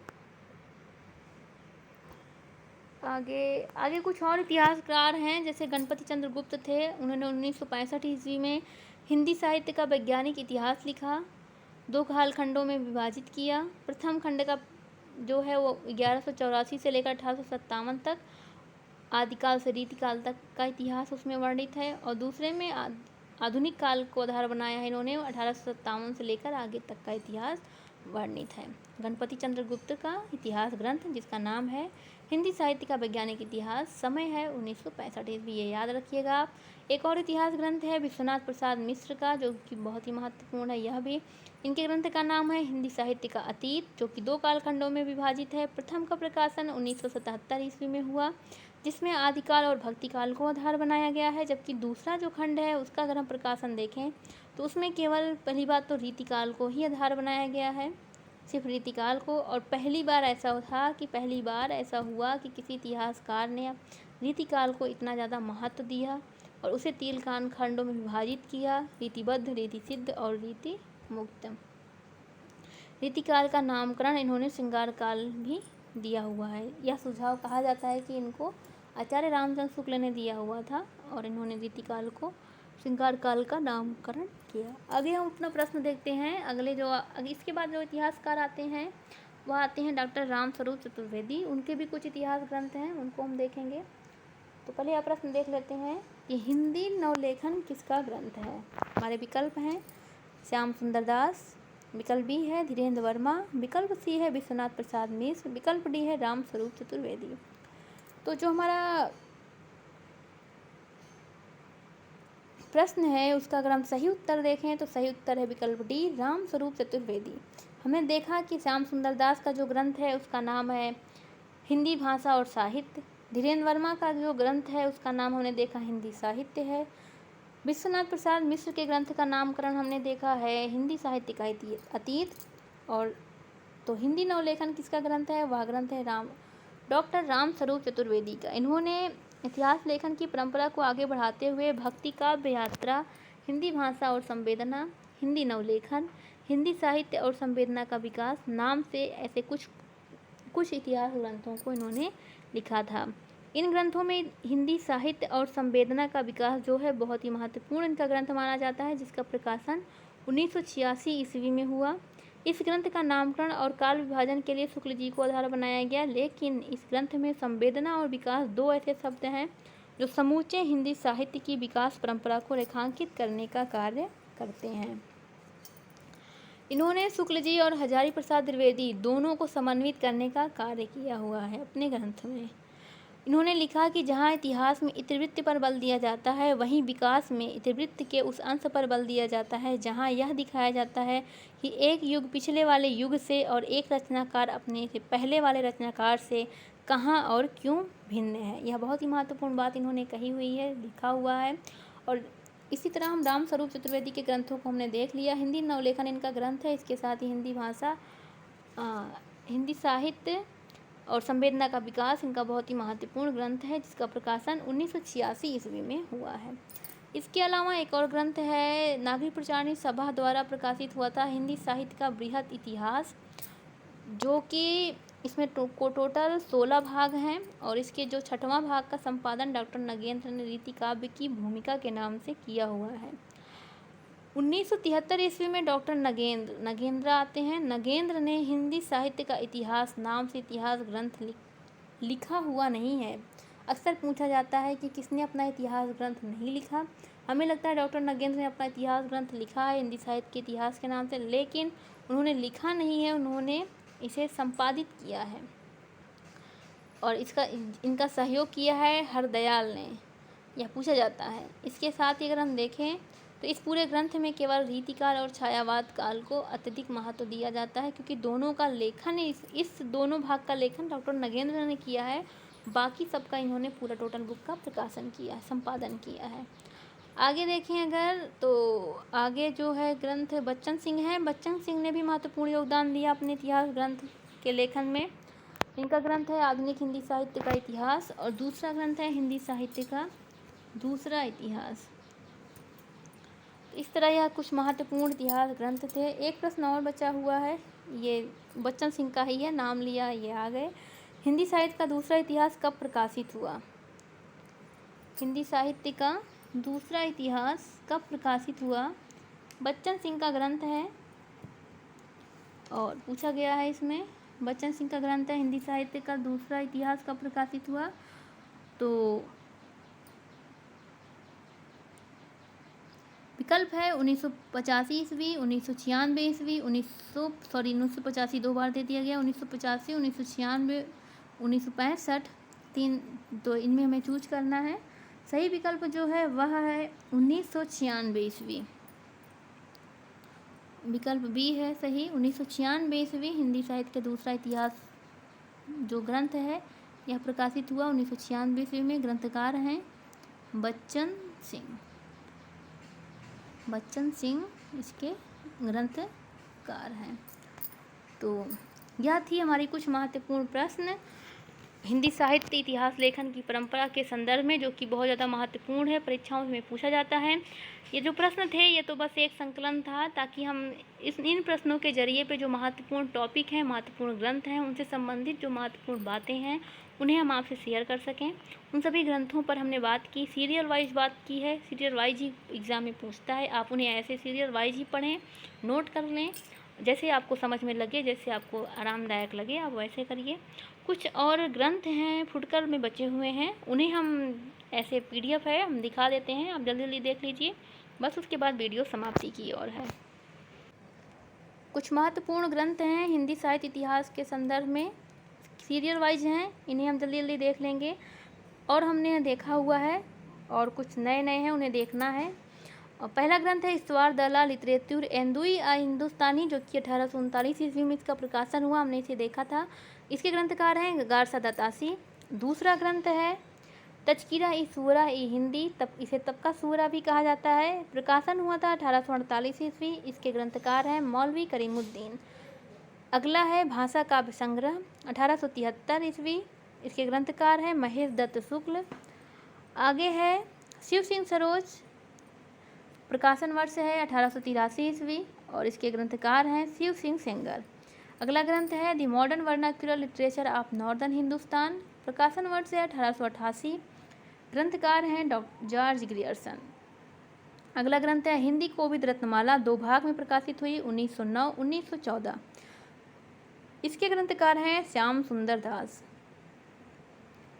आगे कुछ और इतिहासकार हैं, जैसे गणपति चंद्र गुप्त थे। उन्होंने 1965 ईस्वी में हिंदी साहित्य का वैज्ञानिक इतिहास लिखा, 2 कालखंडों में विभाजित किया। प्रथम खंड का जो है वो 1184 से लेकर 1857 तक आदिकाल से रीतिकाल तक का इतिहास उसमें वर्णित है, और दूसरे में आधुनिक काल को आधार बनाया है इन्होंने 1857 से लेकर आगे तक का इतिहास वर्णित है। गणपति चंद्र गुप्त का इतिहास ग्रंथ जिसका नाम है हिंदी साहित्य का वैज्ञानिक इतिहास, समय है 1965 ईस्वी, ये याद रखिएगा आप। एक और इतिहास ग्रंथ है विश्वनाथ प्रसाद मिश्र का, जो कि बहुत ही महत्वपूर्ण है यह भी। इनके ग्रंथ का नाम है हिंदी साहित्य का अतीत, जो कि 2 कालखंडों में विभाजित है। प्रथम का प्रकाशन 1977 ईस्वी में हुआ, जिसमें आदिकाल और भक्तिकाल को आधार बनाया गया है, जबकि दूसरा जो खंड है उसका अगर हम प्रकाशन देखें तो उसमें केवल पहली बात तो रीतिकाल को ही आधार बनाया गया है, सिर्फ रीतिकाल को। और पहली बार ऐसा हुआ कि किसी इतिहासकार ने रीतिकाल को इतना ज़्यादा महत्व दिया और उसे 3 खंडों में विभाजित किया, रीतिबद्ध, रीति सिद्ध और रीति मुक्त। रीतिकाल का नामकरण इन्होंने श्रृंगार काल भी दिया हुआ है। यह सुझाव कहा जाता है कि इनको आचार्य रामचंद्र शुक्ल ने दिया हुआ था और इन्होंने रीतिकाल को श्रृंगार काल का नामकरण किया। आगे हम अपना प्रश्न देखते हैं। इसके बाद जो इतिहासकार आते हैं वह आते हैं डॉक्टर रामस्वरूप चतुर्वेदी। उनके भी कुछ इतिहास ग्रंथ हैं, उनको हम देखेंगे। तो पहले यह प्रश्न देख लेते हैं कि हिंदी नवलेखन किसका ग्रंथ है। हमारे विकल्प हैं श्याम सुंदर दास, विकल्प बी है धीरेन्द्र वर्मा, विकल्प सी है विश्वनाथ प्रसाद मिश्र, विकल्प डी है रामस्वरूप चतुर्वेदी। तो जो हमारा प्रश्न है उसका अगर हम सही उत्तर देखें तो सही उत्तर है विकल्प डी रामस्वरूप चतुर्वेदी। हमने देखा कि श्याम सुंदर दास का जो ग्रंथ है उसका नाम है हिंदी भाषा और साहित्य। धीरेन्द्र वर्मा का जो ग्रंथ है उसका नाम हमने देखा हिंदी साहित्य है। विश्वनाथ प्रसाद मिश्र के ग्रंथ का नामकरण हमने देखा है हिंदी साहित्य का अतीत। और तो हिंदी नवलेखन किसका ग्रंथ है, वह ग्रंथ है डॉक्टर रामस्वरूप चतुर्वेदी का। इन्होंने इतिहास लेखन की परंपरा को आगे बढ़ाते हुए भक्ति काव्य यात्रा, हिंदी भाषा और संवेदना, हिंदी नवलेखन, हिंदी साहित्य और संवेदना का विकास नाम से ऐसे कुछ इतिहास ग्रंथों को इन्होंने लिखा था। इन ग्रंथों में हिंदी साहित्य और संवेदना का विकास जो है बहुत ही महत्वपूर्ण इनका ग्रंथ माना जाता है, जिसका प्रकाशन 1986 ईस्वी में हुआ। इस ग्रंथ का नामकरण और काल विभाजन के लिए शुक्ल जी को आधार बनाया गया, लेकिन इस ग्रंथ में संवेदना और विकास 2 ऐसे शब्द हैं जो समूचे हिंदी साहित्य की विकास परंपरा को रेखांकित करने का कार्य करते हैं। इन्होंने शुक्ल जी और हजारी प्रसाद द्विवेदी दोनों को समन्वित करने का कार्य किया हुआ है अपने ग्रंथ में। इन्होंने लिखा कि जहाँ इतिहास में इतिवृत्त पर बल दिया जाता है, वहीं विकास में इतिवृत्त के उस अंश पर बल दिया जाता है जहाँ यह दिखाया जाता है कि एक युग पिछले वाले युग से और एक रचनाकार अपने से पहले वाले रचनाकार से कहाँ और क्यों भिन्न है। यह बहुत ही महत्वपूर्ण बात इन्होंने कही हुई है, लिखा हुआ है। और इसी तरह हम रामस्वरूप चतुर्वेदी के ग्रंथों को हमने देख लिया। हिंदी नवलेखन इनका ग्रंथ है, इसके साथ ही हिंदी भाषा, हिंदी साहित्य और संवेदना का विकास इनका बहुत ही महत्वपूर्ण ग्रंथ है, जिसका प्रकाशन 1986 ईस्वी में हुआ है। इसके अलावा एक और ग्रंथ है नागरिक प्रचारणी सभा द्वारा प्रकाशित हुआ था हिंदी साहित्य का बृहद इतिहास, जो कि इसमें टोटल 16 भाग हैं और इसके जो 6वां भाग का संपादन डॉक्टर नगेंद्र ने रीति काव्य की भूमिका के नाम से किया हुआ है। 1973 ईस्वी में डॉक्टर नगेंद्र आते हैं। नगेंद्र ने हिंदी साहित्य का इतिहास नाम से इतिहास ग्रंथ लिखा हुआ नहीं है। अक्सर पूछा जाता है कि किसने अपना इतिहास ग्रंथ नहीं लिखा। हमें लगता है डॉक्टर नगेंद्र ने अपना इतिहास ग्रंथ लिखा है हिंदी साहित्य के इतिहास के नाम से, लेकिन उन्होंने लिखा नहीं है, उन्होंने इसे संपादित किया है और इनका सहयोग किया है हरदयाल ने, यह पूछा जाता है। इसके साथ ही अगर हम देखें तो इस पूरे ग्रंथ में केवल रीतिकाल और छायावाद काल को अत्यधिक महत्व दिया जाता है, क्योंकि दोनों का लेखन इस दोनों भाग का लेखन डॉक्टर नगेंद्र ने किया है। बाकी सबका इन्होंने पूरा टोटल बुक का प्रकाशन किया है, संपादन किया है। आगे देखें अगर तो आगे जो है ग्रंथ बच्चन सिंह है। बच्चन सिंह ने भी महत्वपूर्ण योगदान दिया अपने इतिहास ग्रंथ के लेखन में। इनका ग्रंथ है आधुनिक हिंदी साहित्य का इतिहास और दूसरा ग्रंथ है हिंदी साहित्य का दूसरा इतिहास। इस तरह यह कुछ महत्वपूर्ण इतिहास ग्रंथ थे। एक प्रश्न और बचा हुआ है, ये बच्चन सिंह का ही है, नाम लिया ये आ गए। हिंदी साहित्य का दूसरा इतिहास कब प्रकाशित हुआ? हिंदी साहित्य का दूसरा इतिहास कब प्रकाशित हुआ? बच्चन सिंह का ग्रंथ है और पूछा गया है इसमें बच्चन सिंह का ग्रंथ है हिंदी साहित्य का दूसरा इतिहास कब प्रकाशित हुआ। तो विकल्प है 1985 ईस्वी, 1996 ईस्वी, 1985 2 बार दे दिया गया, 1985, 1996, 1965, 3, तो इनमें हमें चूज करना है। सही विकल्प जो है वह है 1996 ईस्वी, विकल्प बी है सही। 1996 ईस्वी हिंदी साहित्य का दूसरा इतिहास जो ग्रंथ है यह प्रकाशित हुआ 1996 ईस्वी में। ग्रंथकार हैं बच्चन सिंह, बच्चन सिंह इसके ग्रंथकार हैं। तो यह थी हमारी कुछ महत्वपूर्ण प्रश्न हिंदी साहित्य इतिहास लेखन की परंपरा के संदर्भ में, जो कि बहुत ज़्यादा महत्वपूर्ण है, परीक्षाओं में पूछा जाता है। ये जो प्रश्न थे ये तो बस एक संकलन था, ताकि हम इन प्रश्नों के जरिए पे जो महत्वपूर्ण टॉपिक हैं, महत्वपूर्ण ग्रंथ हैं, उनसे संबंधित जो महत्वपूर्ण बातें हैं उन्हें हम आपसे शेयर कर सकें। उन सभी ग्रंथों पर हमने बात की, सीरियल वाइज बात की है। सीरियल वाइज ही एग्ज़ाम में पूछता है, आप उन्हें ऐसे सीरियल वाइज ही पढ़ें, नोट कर लें, जैसे आपको समझ में लगे, जैसे आपको आरामदायक लगे आप वैसे करिए। कुछ और ग्रंथ हैं फुटकर में बचे हुए हैं, उन्हें हम ऐसे PDF है हम दिखा देते हैं, आप जल्दी जल्दी देख लीजिए, बस उसके बाद वीडियो समाप्ति की ओर है। कुछ महत्वपूर्ण ग्रंथ हैं हिंदी साहित्य इतिहास के संदर्भ में, सीरियल वाइज हैं, इन्हें हम जल्दी जल्दी देख लेंगे। और हमने देखा हुआ है और कुछ नए नए हैं उन्हें देखना है। और पहला ग्रंथ है इस्तवार दला लिटरेचर एंदुई आ हिंदुस्तानी, जो कि 1839 ईस्वी में इसका प्रकाशन हुआ, हमने इसे देखा था। इसके ग्रंथकार हैं गारसा दत्तासी। दूसरा ग्रंथ है तज़किरा ई सूरा ई हिंदी, तब इसे तबका सूरा भी कहा जाता है, प्रकाशन हुआ था 1848 ईस्वी। इसके ग्रंथकार हैं मौलवी करीमुद्दीन। अगला है भाषा काव्य संग्रह 1873 ईस्वी, इसके ग्रंथकार हैं महेश दत्त शुक्ल। आगे है शिव सिंह सरोज, प्रकाशन वर्ष है 1883 ईस्वी और इसके ग्रंथकार हैं शिव सिंह सेंगर। अगला ग्रंथ है the modern vernacular literature of northern Hindustan, प्रकाशन वर्ष है 1888, ग्रंथकार हैं डॉक्टर जॉर्ज ग्रियर्सन। अगला ग्रंथ है हिंदी कोविद रत्नमाला, 2 भाग में प्रकाशित हुई 1909-1914, इसके ग्रंथकार हैं श्याम सुंदर दास।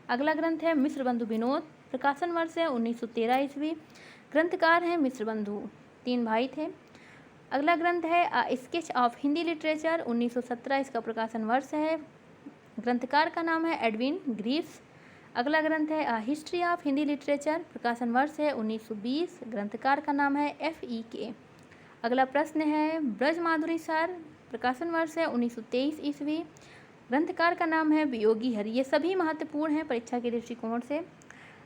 अगला ग्रंथ है मिश्र बंधु विनोद, प्रकाशन वर्ष है 1913 ईस्वी, ग्रंथकार हैं मिश्र बंधु, 3 भाई थे। अगला ग्रंथ है a sketch of Hindi literature 1917, इसका प्रकाशन वर्ष है, ग्रंथकार का नाम है एडविन ग्रीव्स। अगला ग्रंथ है a history of Hindi literature, प्रकाशन वर्ष है 1920, ग्रंथकार का नाम है FEK। अगला प्रश्न है ब्रज माधुरी सार, प्रकाशन वर्ष है 1923 ईस्वी, ग्रंथकार का नाम है वियोगी हरि। ये सभी महत्वपूर्ण हैं परीक्षा के दृष्टिकोण से।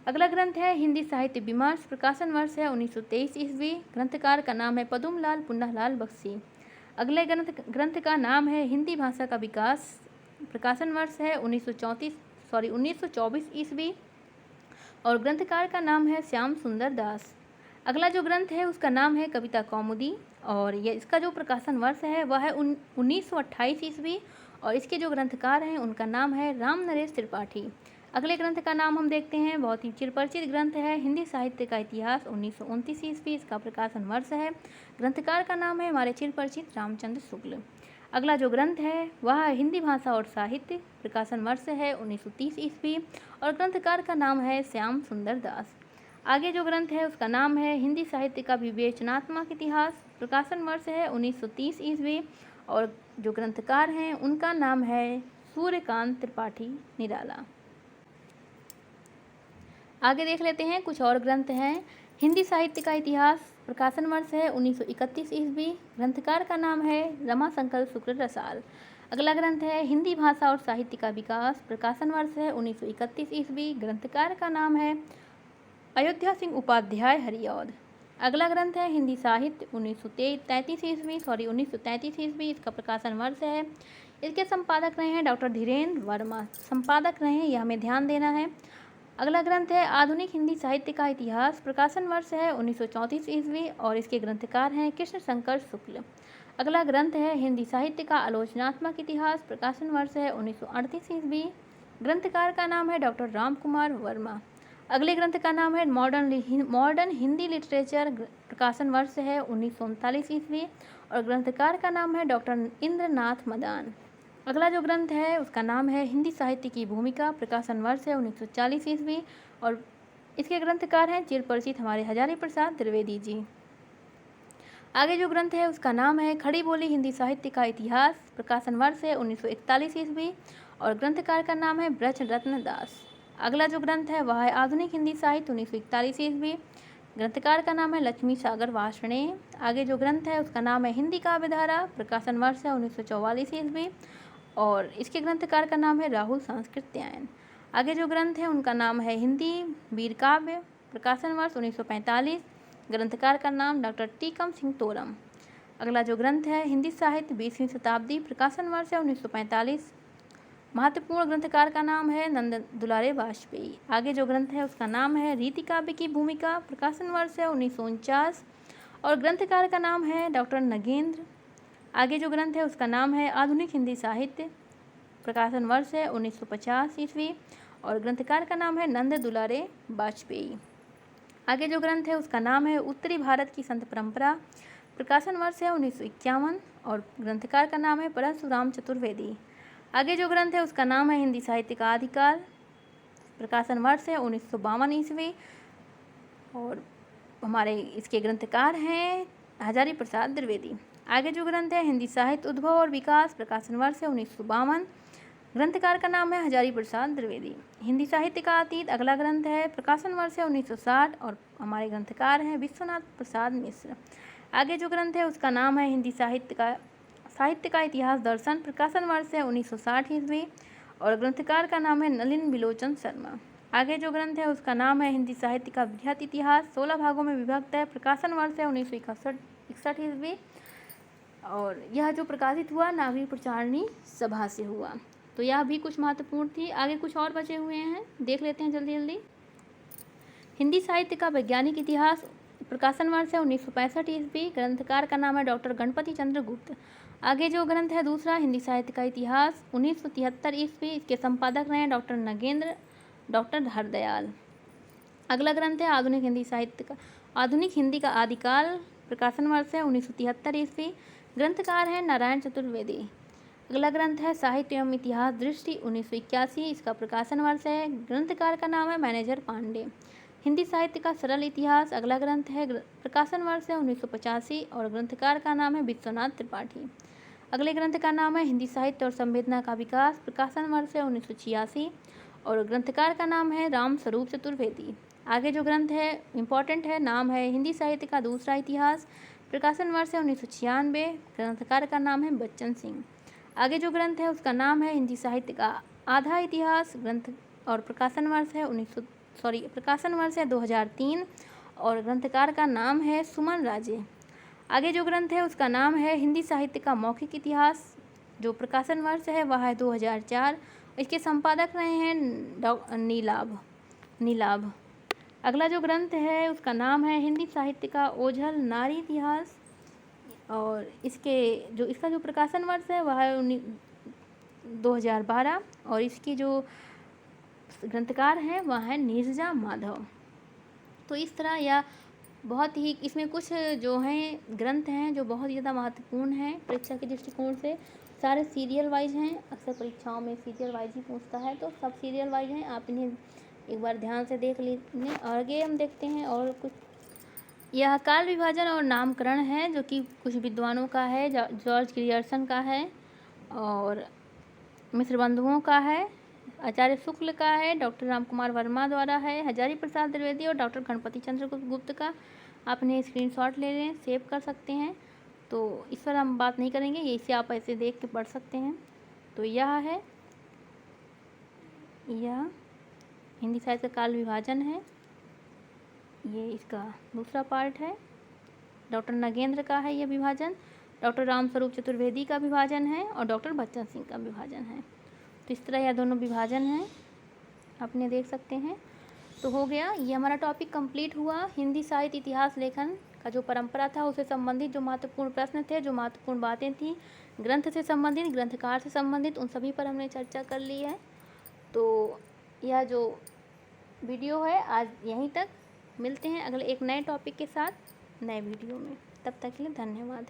अगला ग्रंथ है हिंदी साहित्य विमर्श, प्रकाशन वर्ष है 1923 ईस्वी, ग्रंथकार का नाम है पदुमलाल पुन्नालाल बख्शी। अगले ग्रंथ का नाम है हिंदी भाषा का विकास, प्रकाशन वर्ष है 1924 ईस्वी और ग्रंथकार का नाम है श्याम सुंदर दास। अगला जो ग्रंथ है उसका नाम है कविता कौमुदी और ये इसका जो प्रकाशन वर्ष है वह है 1928 ईस्वी और इसके जो ग्रंथकार हैं उनका नाम है राम नरेश त्रिपाठी। अगले ग्रंथ का नाम हम देखते हैं, बहुत ही चिरपरिचित ग्रंथ है हिंदी साहित्य का इतिहास 1929 ईस्वी, इसका प्रकाशन वर्ष है, ग्रंथकार का नाम है हमारे चिरपरिचित रामचंद्र शुक्ल। अगला जो ग्रंथ है वह है हिंदी भाषा और साहित्य, प्रकाशन वर्ष है 1930 ईस्वी और ग्रंथकार का नाम है श्याम सुंदर दास। आगे जो ग्रंथ है उसका नाम है हिंदी साहित्य का विवेचनात्मक इतिहास, प्रकाशन वर्ष है 1930 ईस्वी और जो ग्रंथकार हैं उनका नाम है सूर्यकांत त्रिपाठी निराला। आगे देख लेते हैं कुछ और ग्रंथ हैं। हिंदी साहित्य का इतिहास, प्रकाशन वर्ष है 1931 ईस्वी, ग्रंथकार का नाम है रमाशंकर शुक्ल रसाल। अगला ग्रंथ है हिंदी भाषा और साहित्य का विकास, प्रकाशन वर्ष है 1931 ईस्वी, ग्रंथकार का नाम है अयोध्या सिंह उपाध्याय हरिऔध। अगला ग्रंथ है हिंदी साहित्य 1933 ईस्वी, इसका प्रकाशन वर्ष है, इसके संपादक रहे हैं डॉक्टर धीरेन्द्र वर्मा, संपादक रहे हैं यह हमें ध्यान देना है। अगला ग्रंथ है आधुनिक हिंदी साहित्य का इतिहास, प्रकाशन वर्ष है 1934 ईस्वी और इसके ग्रंथकार हैं कृष्ण शंकर शुक्ल। अगला ग्रंथ है हिंदी साहित्य का आलोचनात्मक इतिहास, प्रकाशन वर्ष है 1938 ईस्वी, ग्रंथकार का नाम है डॉक्टर राम कुमार वर्मा। अगले ग्रंथ का नाम है मॉडर्न हिंदी लिटरेचर, प्रकाशन वर्ष है 1939 ईस्वी और ग्रंथकार का नाम है डॉक्टर इंद्रनाथ मदान। अगला जो ग्रंथ है उसका नाम है हिंदी साहित्य की भूमिका, प्रकाशन वर्ष है 1940 ईस्वी और इसके ग्रंथकार हैं चिरपरिचित हमारे हजारी प्रसाद द्विवेदी जी। आगे जो ग्रंथ है उसका नाम है खड़ी बोली हिंदी साहित्य का इतिहास, प्रकाशन वर्ष है 1941 ईस्वी और ग्रंथकार का नाम है ब्रज रत्न दास। अगला जो ग्रंथ है वह है आधुनिक हिंदी साहित्य 1941 ईस्वी, ग्रंथकार का नाम है लक्ष्मी सागर वार्ष्णेय। आगे जो ग्रंथ है उसका नाम है हिंदी काव्यधारा, प्रकाशन वर्ष है 1944 ईस्वी और इसके ग्रंथकार का नाम है राहुल सांस्कृत्यायन। आगे जो ग्रंथ है उनका नाम है हिंदी वीर काव्य, प्रकाशन वर्ष 1945, ग्रंथकार का नाम डॉक्टर टीकम सिंह तोरम। अगला जो ग्रंथ है हिंदी साहित्य 20वीं शताब्दी, प्रकाशन वर्ष है 1945, महत्वपूर्ण ग्रंथकार का नाम है नंद दुलारे वाजपेयी। आगे जो ग्रंथ है उसका नाम है रीति काव्य की भूमिका, प्रकाशन वर्ष है 1949 और ग्रंथकार का नाम है डॉक्टर नगेंद्र। आगे जो ग्रंथ है उसका नाम है आधुनिक हिंदी साहित्य, प्रकाशन वर्ष है 1950 ईस्वी और ग्रंथकार का नाम है नंद दुलारे वाजपेयी। आगे जो ग्रंथ है उसका नाम है उत्तरी भारत की संत परंपरा, प्रकाशन वर्ष है 1951 और ग्रंथकार का नाम है परशुराम चतुर्वेदी। आगे जो ग्रंथ है उसका नाम है हिंदी साहित्य का आदिकाल, प्रकाशन वर्ष है 1952 ईस्वी और हमारे इसके ग्रंथकार हैं हजारी प्रसाद द्विवेदी। आगे जो ग्रंथ है हिंदी साहित्य उद्भव और विकास, प्रकाशन वर्ष है 1952, ग्रंथकार का नाम है हजारी प्रसाद द्विवेदी। हिंदी साहित्य का अतीत अगला ग्रंथ है, प्रकाशन वर्ष है 1960 और हमारे ग्रंथकार हैं विश्वनाथ प्रसाद मिश्र। आगे जो ग्रंथ है उसका नाम है हिंदी साहित्य का इतिहास दर्शन, प्रकाशन वर्ष है 1960 ईस्वी और ग्रंथकार का नाम है नलिन बिलोचन शर्मा। आगे जो ग्रंथ है उसका नाम है हिंदी साहित्य का बृहत इतिहास, 16 भागों में विभक्त है, प्रकाशन वर्ष है 1961 ईस्वी और यह जो प्रकाशित हुआ नागरिक प्रचारणी सभा से हुआ। तो यह भी कुछ महत्वपूर्ण थी। आगे कुछ और बचे हुए हैं, देख लेते हैं जल्दी जल्दी। हिंदी साहित्य का वैज्ञानिक इतिहास, प्रकाशन वर्ष है 1965 ईस्वी, ग्रंथकार का नाम है डॉक्टर गणपति चंद्र गुप्त। आगे जो ग्रंथ है दूसरा हिंदी साहित्य का इतिहास 1973 ईस्वी, इसके संपादक रहे डॉक्टर नगेंद्र, डॉक्टर हरदयाल। अगला ग्रंथ है आधुनिक हिंदी का आदिकाल, प्रकाशन वर्ष है 1973 ईस्वी, ग्रंथकार हैं नारायण चतुर्वेदी। अगला ग्रंथ है साहित्य एवं इतिहास दृष्टि 1981, इसका प्रकाशन वर्ष है, ग्रंथकार का नाम है मैनेजर पांडे। हिंदी साहित्य का सरल इतिहास अगला ग्रंथ है, प्रकाशन वर्ष है 1985 और ग्रंथकार का नाम है विश्वनाथ त्रिपाठी। अगले ग्रंथ का नाम है हिंदी साहित्य और संवेदना का विकास, प्रकाशन वर्ष है 1986 और ग्रंथकार का नाम है राम स्वरूप चतुर्वेदी। आगे जो ग्रंथ है इम्पॉर्टेंट है, नाम है हिंदी साहित्य का दूसरा इतिहास, प्रकाशन वर्ष है 1996, ग्रंथकार का नाम है बच्चन सिंह। आगे जो ग्रंथ है उसका नाम है हिंदी साहित्य का आधा इतिहास, ग्रंथ और प्रकाशन वर्ष है 2003 और ग्रंथकार का नाम है सुमन राजे। आगे जो ग्रंथ है उसका नाम है हिंदी साहित्य का मौखिक इतिहास, जो प्रकाशन वर्ष है वह है 2004, इसके संपादक रहे हैं नीलाभ। अगला जो ग्रंथ है उसका नाम है हिंदी साहित्य का ओझल नारी इतिहास और इसका जो प्रकाशन वर्ष है वह है 2012 और इसकी जो ग्रंथकार हैं वह है नीरजा माधव। तो इस तरह यह बहुत ही इसमें कुछ जो हैं ग्रंथ हैं जो बहुत ज़्यादा महत्वपूर्ण हैं परीक्षा के दृष्टिकोण से। सारे सीरियल वाइज हैं, अक्सर परीक्षाओं में सीरियल वाइज ही पूछता है, तो सब सीरियल वाइज हैं, आप इन्हें एक बार ध्यान से देख लें। आगे हम देखते हैं और कुछ। यह काल विभाजन और नामकरण है जो कि कुछ विद्वानों का है, जॉर्ज ग्रियर्सन का है और मिश्र बंधुओं का है, आचार्य शुक्ल का है, डॉक्टर रामकुमार वर्मा द्वारा है, हजारी प्रसाद द्विवेदी और डॉक्टर गणपति चंद्र गुप्त का। आप इन्हें स्क्रीनशॉट ले लें, सेव कर सकते हैं। तो इस पर हम बात नहीं करेंगे, इसे आप ऐसे देख के पढ़ सकते हैं। तो यह हिंदी साहित्य का काल विभाजन है, ये इसका दूसरा पार्ट है। डॉक्टर नगेंद्र का है यह विभाजन, डॉक्टर रामस्वरूप चतुर्वेदी का विभाजन है और डॉक्टर बच्चन सिंह का विभाजन है। तो इस तरह यह दोनों विभाजन हैं, आपने देख सकते हैं। तो हो गया, ये हमारा टॉपिक कंप्लीट हुआ। हिंदी साहित्य इतिहास लेखन का जो परंपरा था उससे संबंधित जो महत्वपूर्ण प्रश्न थे, जो महत्वपूर्ण बातें थी, ग्रंथ से संबंधित, ग्रंथकार से संबंधित, उन सभी पर हमने चर्चा कर ली है। तो यह जो वीडियो है आज यहीं तक, मिलते हैं अगले एक नए टॉपिक के साथ नए वीडियो में। तब तक के लिए धन्यवाद।